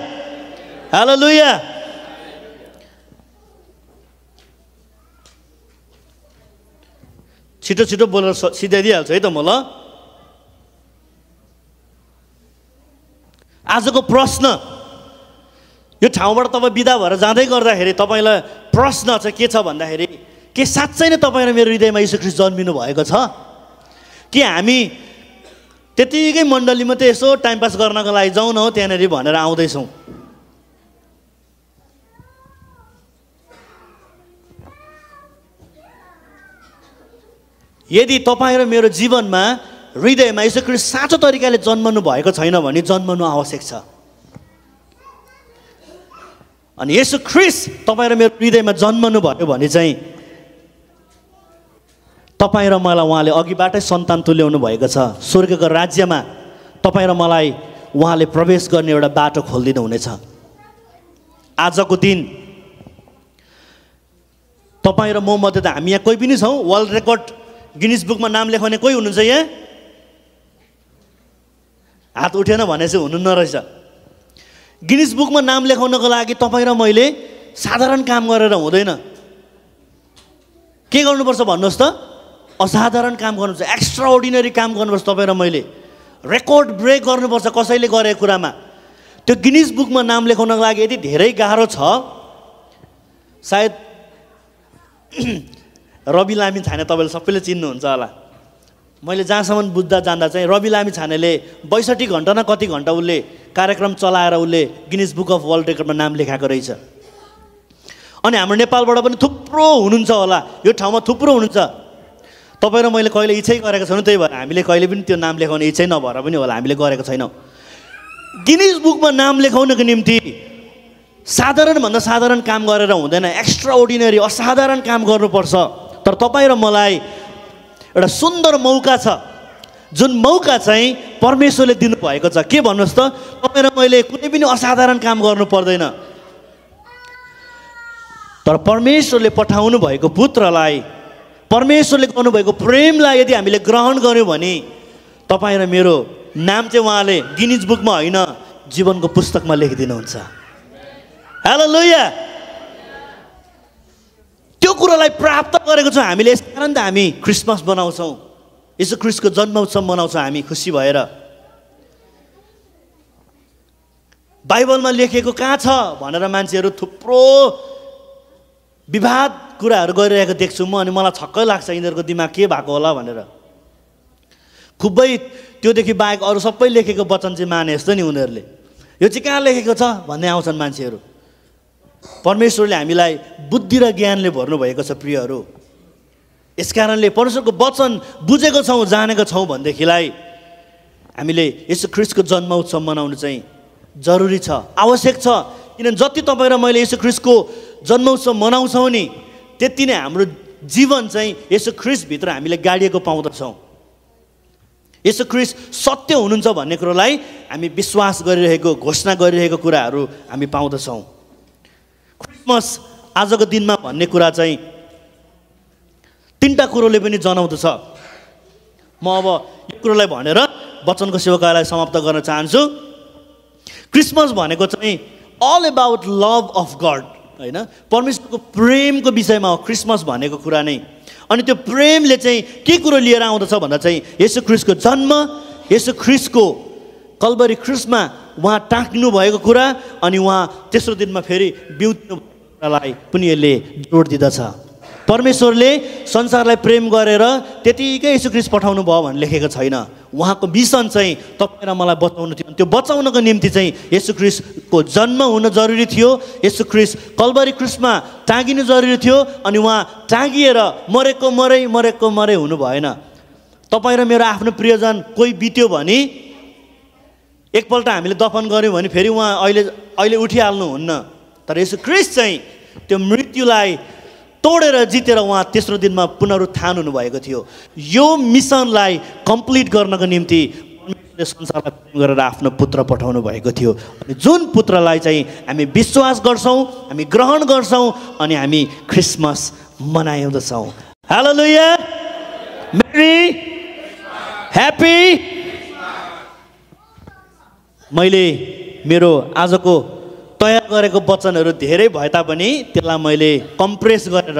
हालेलुया। छिटो छिटो बोलेर सिधाइदिइहाल्छु है त म। ल, आजको प्रश्न, यो ठाउँबाट तपाईँ बिदा भएर जाँदै गर्दाखेरि तपाईँलाई प्रश्न चाहिँ के छ भन्दाखेरि, के साँच्चै नै तपाईँ र मेरो हृदयमा यीशु ख्रीष्ट जन्मिनु भएको छ? कि हामी त्यतिकै मण्डलीमा त यसो टाइम पास गर्नको लागि जाउँ न हो त्यहाँनिर भनेर आउँदैछौँ? यदि तपाईँ र मेरो जीवनमा हृदयमा यीशु ख्रीष्ट साँचो तरिकाले जन्मनु भएको छैन भने जन्मनु आवश्यक छ। अनि यीशु ख्रीष्ट तपाईँ र मेरो हृदयमा जन्मनु भयो भने चाहिँ तपाईँ र मलाई उहाँले अघिबाटै सन्तान तुल्याउनु भएको छ। स्वर्गको राज्यमा तपाईँ र मलाई उहाँले प्रवेश गर्ने एउटा बाटो खोलिदिनु हुनेछ। आजको दिन तपाईँ र म मध्ये त हामी यहाँ कोही पनि छौँ वर्ल्ड रेकर्ड गिनिज बुकमा नाम लेखाउने कोही हुनुहुन्छ यहाँ? हात उठेन भने चाहिँ हुनुहुन्न रहेछ। गिनिज बुकमा नाम लेखाउनको लागि तपाईँ र मैले साधारण काम गरेर हुँदैन। के गर्नुपर्छ भन्नुहोस् त? असाधारण काम गर्नुपर्छ, एक्स्ट्रा अर्डिनरी काम गर्नुपर्छ। तपाईँ र मैले रेकर्ड ब्रेक गर्नुपर्छ कसैले गरेको कुरामा। त्यो गिनिज बुकमा नाम लेखाउनको लागि यदि धेरै गाह्रो छ, सायद रवि लामी छाने तपाईँले सबैले चिन्नुहुन्छ होला। मैले जहाँसम्म बुझ्दा जान्दा चाहिँ रवि लामी छानेले 62 घन्टा न कति घन्टा उसले कार्यक्रम चलाएर उसले गिनिज बुक अफ वर्ल्ड रेकर्डमा नाम लेखाएको रहेछ। अनि हाम्रो नेपालबाट पनि थुप्रो हुनुहुन्छ होला, यो ठाउँमा थुप्रो हुनुहुन्छ। तपाईँ र मैले कहिले इच्छै गरेको छैनौँ, त्यही भएर हामीले कहिले पनि त्यो नाम लेखाउने इच्छै नभएर पनि होला हामीले गरेको छैनौँ। गिनिज बुकमा नाम लेखाउनको निम्ति साधारणभन्दा साधारण काम गरेर हुँदैन, एक्स्ट्रा अर्डिनरी असाधारण काम गर्नुपर्छ। तर तपाईँ र मलाई एउटा सुन्दर मौका छ, जुन मौका चाहिँ परमेश्वरले दिनुभएको छ। के भन्नुहोस् त? तपाईँ र मैले कुनै पनि असाधारण काम गर्नु पर्दैन, तर परमेश्वरले पठाउनु भएको पुत्रलाई, परमेश्वरले गर्नुभएको प्रेमलाई यदि हामीले ग्रहण गर्यौँ भने तपाईँ र मेरो नाम चाहिँ उहाँले गिनिज बुकमा होइन, जीवनको पुस्तकमा लेखिदिनुहुन्छ। हालेलुया। त्यो कुरालाई प्राप्त गरेको छौँ हामीले, यसकारण त हामी क्रिसमस मनाउँछौँ, यीशु ख्रीष्टको जन्म उत्सव मनाउँछौँ हामी खुसी भएर। बाइबलमा लेखेको कहाँ छ भनेर मान्छेहरू थुप्रो विवाद कुराहरू गरिरहेको देख्छु म। अनि मलाई छक्कै लाग्छ यिनीहरूको दिमाग के भएको होला भनेर। खुबै त्योदेखि बाहेक अरू सबै लेखेको वचन चाहिँ माने जस्तो नि उनीहरूले। यो चाहिँ कहाँ लेखेको छ भन्ने आउँछन् मान्छेहरू। परमेश्वरले हामीलाई बुद्धि र ज्ञानले भर्नुभएको छ प्रियहरू। यसकारणले परमेश्वरको वचन बुझेको छौँ, जानेको छौँ भनेदेखिलाई हामीले यीशु ख्रीष्टको जन्म उत्सव मनाउनु चाहिँ जरुरी छ, आवश्यक छ। किनभने जति तपाईँ र मैले यीशु ख्रीष्टको जन्म उत्सव मनाउँछौँ नि, त्यति नै हाम्रो जीवन चाहिँ यीशु ख्रीष्टभित्र हामीले गाडिएको पाउँदछौँ। यीशु ख्रीष्ट सत्य हुनुहुन्छ भन्ने कुरोलाई हामी विश्वास गरिरहेको, घोषणा गरिरहेको कुराहरू हामी पाउँदछौँ। क्रिसमस आजको दिनमा भन्ने कुरा चाहिँ 3टा कुरोले पनि जनाउँदछ। म अब यो कुरोलाई भनेर वचनको सेवाकालाई समाप्त गर्न चाहन्छु। क्रिसमस भनेको चाहिँ all about love of God, होइन, परमेश्वरको प्रेमको विषयमा हो क्रिसमस भनेको कुरा नै। अनि त्यो प्रेमले चाहिँ के कुरो लिएर आउँदछ भन्दा चाहिँ येशू ख्रीष्टको जन्म, येशू ख्रीष्टको कल्भरी क्रुसमा उहाँ टाँक्नु भएको कुरा, अनि उहाँ तेस्रो दिनमा फेरि बिउतिनु कुरालाई पनि यसले जोड दिँदछ। परमेश्वरले संसारलाई प्रेम गरेर त्यतिकै येशू ख्रीष्ट पठाउनु भयो भन्ने लेखेको छैन। उहाँको मिसन चाहिँ तपाईँ र मलाई बचाउनु थियो। त्यो बचाउनको निम्ति चाहिँ येशू ख्रीष्टको जन्म हुन जरुरी थियो। येशू ख्रीष्ट कल्भरी क्रुसमा टाँगिनु जरुरी थियो। अनि उहाँ टाँगिएर मरेको मरे हुनु भएन। तपाईँ र मेरो आफ्नो प्रियजन कोही बित्यो भने एकपल्ट हामीले दफन गऱ्यौँ भने फेरि उहाँ अहिले उठिहाल्नुहुन्न। तर येशू ख्रीष्ट चाहिँ त्यो मृत्युलाई तोडेर जितेर उहाँ तेस्रो दिनमा पुनरुत्थान हुनुभएको थियो। यो मिसनलाई कम्प्लिट गर्नको निम्ति परमेश्वरले संसारलाई प्रेम गरेर आफ्नो पुत्र पठाउनु भएको थियो। अनि जुन पुत्रलाई चाहिँ हामी विश्वास गर्छौँ, हामी ग्रहण गर्छौँ अनि हामी क्रिसमस मनाउँदछौँ। हालेलुया, मेरी ह्याप्पी। मैले मेरो आजको तयार गरेको वचनहरू धेरै भए तापनि त्यसलाई मैले कम्प्रेस गरेर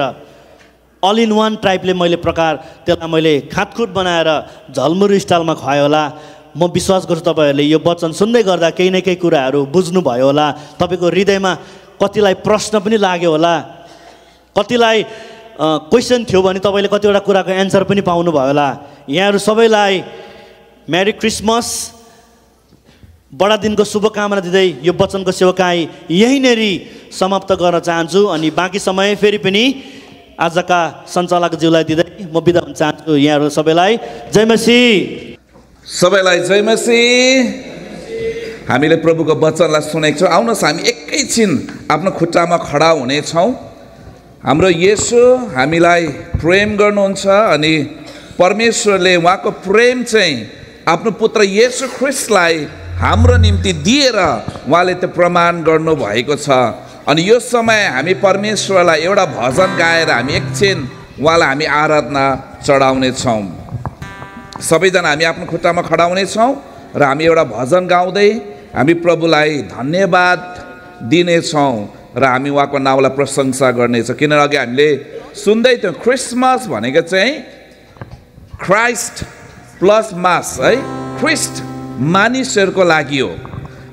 अल इन वान टाइपले मैले त्यसलाई मैले खातखुट बनाएर झलमुरी स्टाइलमा खुवायो होला। म विश्वास गर्छु तपाईँहरूले यो वचन सुन्दै गर्दा केही न केही कुराहरू बुझ्नुभयो होला। तपाईँको हृदयमा कतिलाई प्रश्न पनि लाग्यो होला, कतिलाई क्वेसन थियो भने तपाईँले कतिवटा कुराको एन्सर पनि पाउनुभयो होला। यहाँहरू सबैलाई मेरी क्रिसमस, बडादिनको शुभकामना दिँदै यो वचनको सेवाकाई यहीँनेरि समाप्त गर्न चाहन्छु। अनि बाँकी समय फेरि पनि आजका सञ्चालकज्यूलाई दिँदै म बिदा हुन चाहन्छु। यहाँहरू सबैलाई जय मसीह। सबैलाई जय मसीह। हामीले प्रभुको वचनलाई सुनेको छौँ। आउनुहोस् हामी एकैछिन आफ्नो खुट्टामा खडा हुनेछौँ। हाम्रो येशू हामीलाई प्रेम गर्नुहुन्छ अनि परमेश्वरले उहाँको प्रेम चाहिँ आफ्नो पुत्र येशू ख्रिस्टलाई हाम्रो निम्ति दिएर उहाँले त्यो प्रमाण गर्नुभएको छ। अनि यो समय हामी परमेश्वरलाई एउटा भजन गाएर हामी एकछिन उहाँलाई हामी आराधना चढाउनेछौँ। सबैजना हामी आफ्नो खुट्टामा खडा हुनेछौँ र हामी एउटा भजन गाउँदै हामी प्रभुलाई धन्यवाद दिनेछौँ र हामी उहाँको नाउँलाई प्रशंसा गर्नेछौँ। किनभने अघि हामीले सुन्दै थियौँ क्रिसमस भनेको चाहिँ क्राइस्ट प्लस मास है, क्रिस्ट मानिसहरूको लागि हो।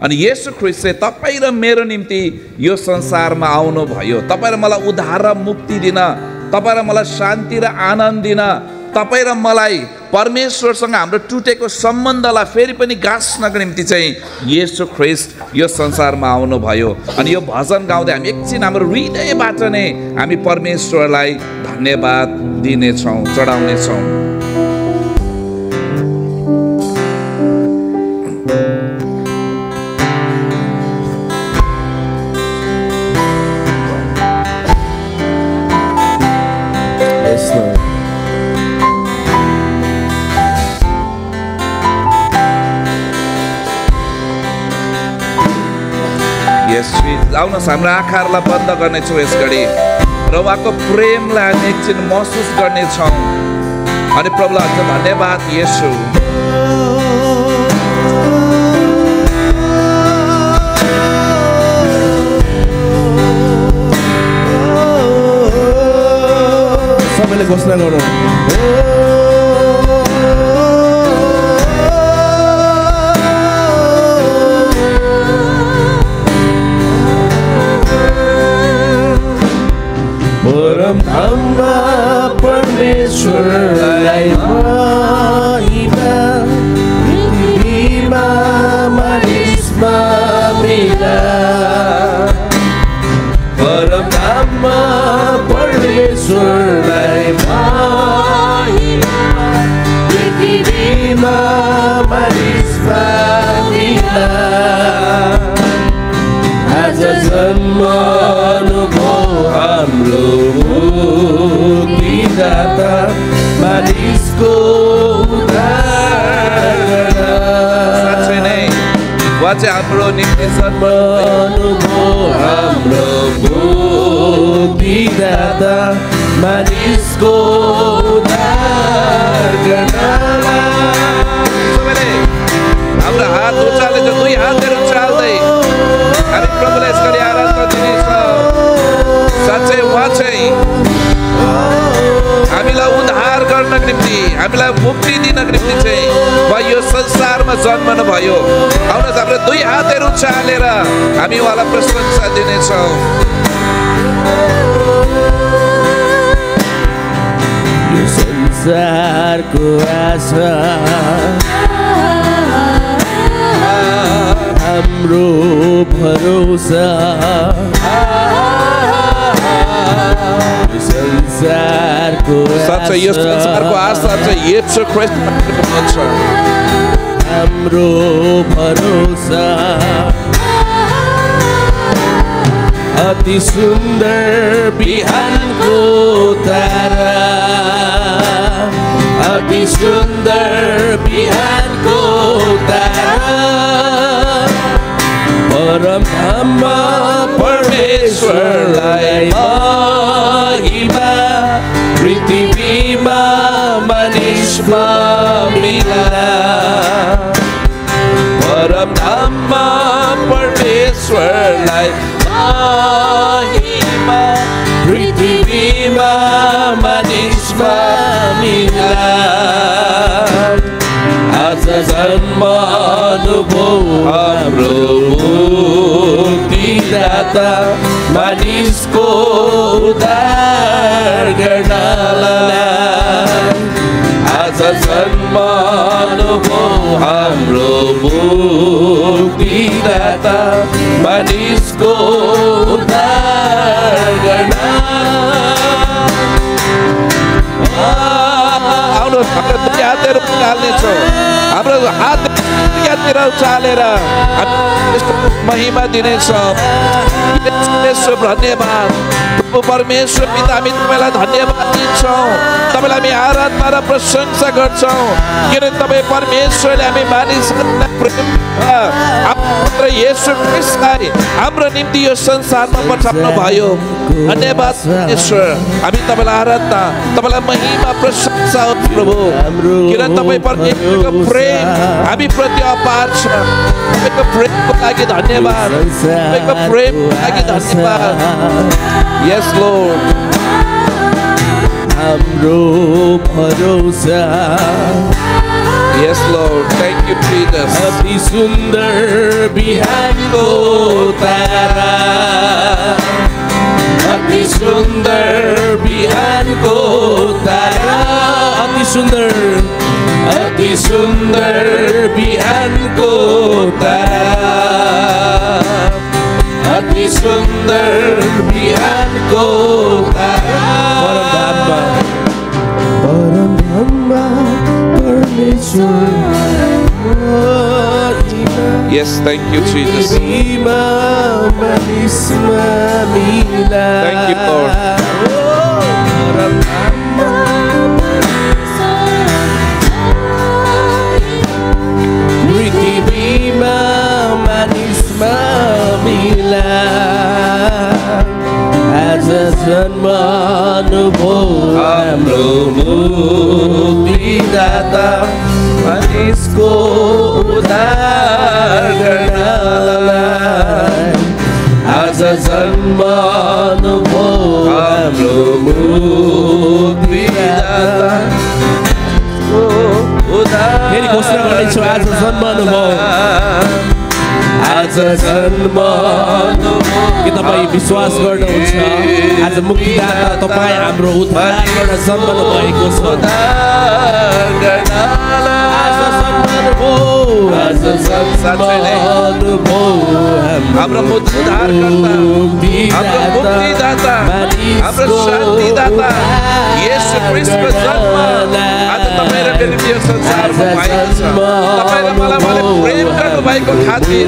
अनि येशू ख्रिस्ट चाहिँ तपाईँ र मेरो निम्ति यो संसारमा आउनुभयो, तपाईँ र मलाई उद्धार र मुक्ति दिन, तपाईँ र मलाई शान्ति र आनन्द दिन, तपाईँ र मलाई परमेश्वरसँग हाम्रो टुटेको सम्बन्धलाई फेरि पनि गाँच्नको निम्ति चाहिँ येशू ख्रिस्ट यो संसारमा आउनुभयो। अनि यो भजन गाउँदै हामी एकछिन हाम्रो हृदयबाट नै हामी परमेश्वरलाई धन्यवाद दिनेछौँ, चढाउनेछौँ। आउनुहोस् हाम्रो आँखाहरूलाई बन्द गर्नेछौँ यस घडी र उहाँको प्रेमलाई हामी एकछिन महसुस गर्नेछौँ। अनि प्रभुलाई अझ धन्यवाद येशू। सबैले घोषणा गरौँ। परमधाममा परमेश्वरलाई महिमा, पृथ्वीमा मानिसमा मेला। परमधाममा परमेश्वरलाई महिमा, पृथ्वीमा मानिसमा मेला। आज जन्मनुभयो हाम्रो मुक्तिदाता, मानिसको उद्धार। साँच्चै नै उहाँ चाहिँ हाम्रो निम्ति जन्मनुभयो हाम्रो मुक्तिदाता, मानिसको उद्धार सबैले हाम्रो हात उचाल्दै दुई हातहरू उचाल्दै हामी प्रभुलाई यसरी आराधना दिनेछौँ। साँच्चै उहाँ चाहिँ हामीलाई उद्धार गर्नको निम्ति, हामीलाई मुक्ति दिनको निम्ति चाहिँ उहाँ यो संसारमा जन्मनु भयो। आउनुहोस् हाम्रो दुई हातहरू उचालेर हामी उहाँलाई प्रशंसा दिनेछौँ। यो संसारको आशा हाम्रो भरोसा, संसारको साँच्चै यो संसारको आशा चाहिँ येशू ख्रिस्टमा छ। हाम्रो भरोसा अति सुन्दर बिहानको तारा अति सुन्दर बिहानको तारा परमधाममा परमेश्वरलाई महिमा पृथ्वीमा मानिसमा मिला परमधाममा परमेश्वरलाई महिमा पृथ्वीमा मानिसमा मिला आज जन्मनुभव हाम्रो मुक्तिदाता मानिसको उद्धार गर्नलाई आज जन्मनुभव हाम्रो मुक्तिदाता मानिसको उद्धार आउनुहोस् हाम्रो दुई हातहरू उचाल्नेछौँ हाम्रो हात तिर उचालेर महिमा दिनेछौँ धन्यवाद प्रभु परमेश्वर पिता हामी तपाईँलाई धन्यवाद दिन्छौँ तपाईँलाई हामी आराधना र प्रशंसा गर्छौँ किनभने तपाईँ परमेश्वरले हामी मानिसहरूलाई प्रेम येशू ख्रीष्टलाई हाम्रो निम्ति यो संसारमा पठाउनु भयो धन्यवाद परमेश्वर हामी तपाईँलाई आराधना तपाईँलाई महिमा प्रशंसा हो प्रभु किनभने तपाईँ परमेश्वरको प्रेम हामी प्रति अपार छ तपाईँको प्रेमको लागि धन्यवाद तपाईँको प्रेमको लागि धन्यवाद यस लर्ड हाम्रो भरोसा Yes, Lord. Thank you, Jesus. अति सुन्दर बिहानको तारा अति सुन्दर बिहानको तारा अति सुन्दर बिहानको तारा अति सुन्दर बिहानको तारा परमधाममा Yes, thank you, Jesus. Thank you, Lord. जन्मानुभव हाम्रो मुक्तिदाता मानिसको उद्धार गर्नलाई आज जन्मानुभव हाम्रो मुक्तिदाता फेरि घोषणा गर्दैछु आज जन्मानुभव आज जन्मानुभव के तपाईँ विश्वास गर्नुहुन्छ आज मुक्तिदाता तपाईँ हाम्रो उद्धार गर्न जन्मनु भएको छ हाम्रो उद्धारकर्ता हाम्रो मुक्तिदाता हाम्रो शान्तिदाता येशू ख्रीष्टको जन्म आज तपाईँ र मेरो यो संसारमा भएको छ तपाईँ र मलाई प्रेम गर्नु भएको खातिर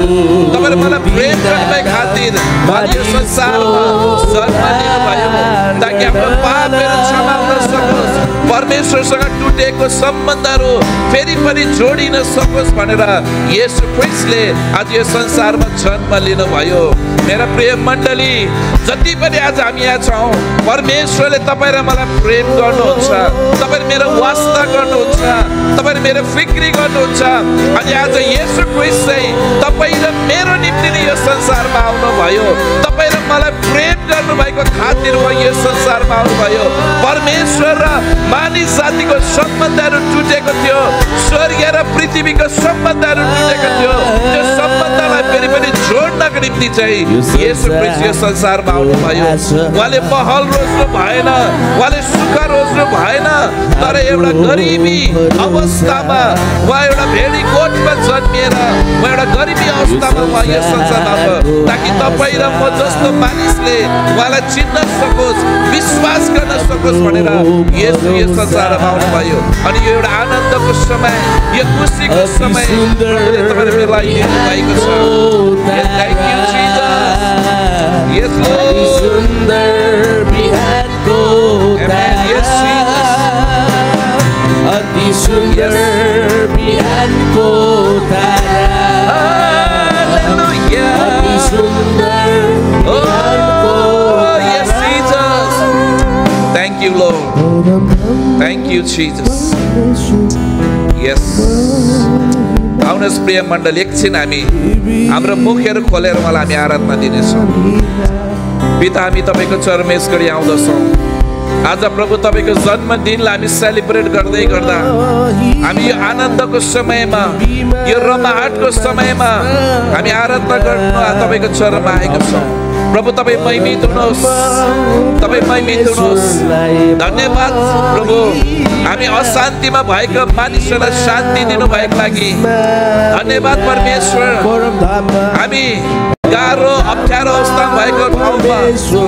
तपाईँ र मलाई प्रेम गर्नु भएको खातिर यो संसारमा जन्म लिनुभयो ताकि हाम्रो पापहरू क्षमा हुन सकोस् परमेश्वरसँग टुटेको सम्बन्धहरू फेरि पनि जोडिन सकोस् भनेर येशू ख्रीष्टले आज यो संसारमा जन्म लिनुभयो मेरा प्रिय मण्डली जति पनि आज हामी यहाँ छौँ परमेश्वरले तपाईँ र मलाई प्रेम गर्नुहुन्छ तपाईँ मेरो वास्ता गर्नुहुन्छ तपाईँ मेरो फिक्री गर्नुहुन्छ अनि आज येशू ख्रीष्ट चाहिँ तपाईँ र मेरो निम्ति नै यो संसारमा आउनुभयो तपाईँ र मलाई प्रेम गर्नुभएको खातिर उहाँ यो संसारमा आउनुभयो परमेश्वर र मानिस जातिको सम्बन्धहरू टुटेको थियो स्वर्ग र पृथ्वीको सम्बन्धहरू टुटेको थियो त्यो सम्बन्धलाई फेरि पनि जोड्नको निम्ति चाहिँ येशू ख्रीष्ट यो संसारमा आउनुभयो उहाँले महल रोज्नु भएन उहाँले सुख रोज्नु भएन तर एउटा गरिबी अवस्थामा उहाँ एउटा भेडी गोठमा जन्मिएर उहाँ एउटा गरिबी अवस्थामा उहाँ यो संसारमा आयो ताकि तपाईँ र म जस्तो मानिसले उहाँलाई चिन्न सकोस् विश्वास गर्न सकोस् भनेर येशू यो संसारमा आउनुभयो अनि यो एउटा आनन्दको समय यो खुसीको समय तपाईँ र मेलाई दिनुभएको छ थ्याङ्क यू जीसस Yes, अति Lord. सुन्दर बिहानको Amen. Yes, तारा अति सुन्दर बिहानको तारा Hallelujah. अति सुन्दर बिहानको Oh, yes, Jesus. Thank you, Lord. Thank you, Jesus. Yes. आउनुहोस् प्रिय मण्डली, एकछिन हामी हाम्रो मुखहरू खोलेर मलाई हामी आराधना दिनेछौँ। पिता, हामी तपाईँको चरमेश गरी आउँदछौँ। आज प्रभु तपाईँको जन्मदिनलाई हामी सेलिब्रेट गर्दै गर्दा हामी यो आनन्दको समयमा, यो रमाहटको समयमा हामी आराधना गर्नु तपाईँको चरणमा आएका छौँ। प्रभु तपाईँ महिमित हुनुहोस्, तपाईँ महिमित हुनुहोस्। धन्यवाद प्रभु, हामी अशान्तिमा भएका मानिसहरूलाई शान्ति दिनुभएको लागि धन्यवाद परमेश्वर। हामी गाह्रो अप्ठ्यारो अवस्थामा भएको ठाउँमा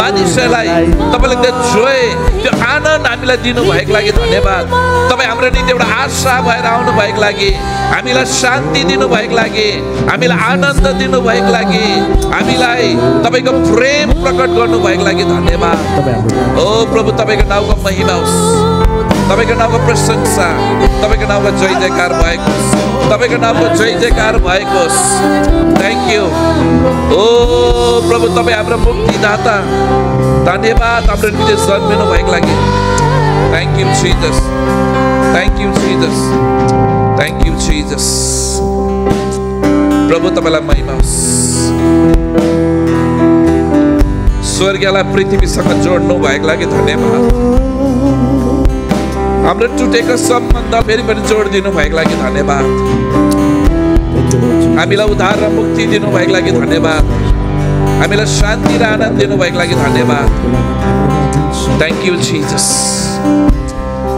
मानिसहरूलाई तपाईँले त्यो जोय, त्यो आनन्द हामीलाई दिनुभएको लागि धन्यवाद। तपाईँ हाम्रो निम्ति एउटा आशा भएर आउनु भएको लागि, हामीलाई शान्ति दिनुभएको लागि, हामीलाई आनन्द दिनुभएको लागि, हामीलाई तपाईँको प्रेम प्रकट गर्नुभएको लागि धन्यवाद। ओ प्रभु, तपाईँको नाउँको महिमा होस्, तपाईँको नाउँको प्रशंसा, तपाईँको नाउँको जय जयकार भएको होस्, तपाईँको नाउँको जय जयकार भएको होस्। Thank you. ओ प्रभु, तपाईँ हाम्रो मुक्तिदाता, धन्यवाद हाम्रो निम्ति जन्मिनु भएको लागि। Thank you Jesus, thank you Jesus, thank you Jesus. प्रभु तपाईँलाई महिमा होस्। स्वर्गलाई पृथ्वीसँग जोड्नु भएको लागि धन्यवाद। हाम्रो टुटेको सम्बन्ध फेरि पनि जोडिदिनु भएको लागि धन्यवाद। हामीलाई उद्धार र मुक्ति दिनुभएको लागि धन्यवाद। हामीलाई शान्ति र आनन्द दिनुभएको लागि धन्यवाद। Thank you Jesus.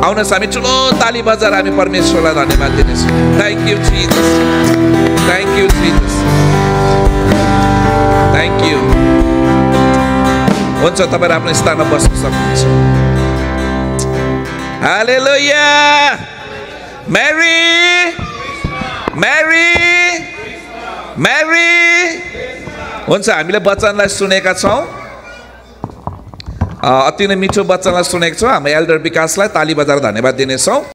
आउनुहोस् हामी ठुलो ताली बजाएर हामी परमेश्वरलाई धन्यवाद दिनेछौँ। Thank you Jesus, thank you Jesus, thank you. हुन्छ, तपाईँ आफ्नो स्थानमा बस्न सक्नुहुन्छ। हालेलुया। मेरी मेरी मेरी। हुन्छ, हामीले वचनलाई सुनेका छौँ, अति नै मिठो वचनलाई सुनेका छौँ। हामी एल्डर विकासलाई ताली बजाएर धन्यवाद दिनेछौँ।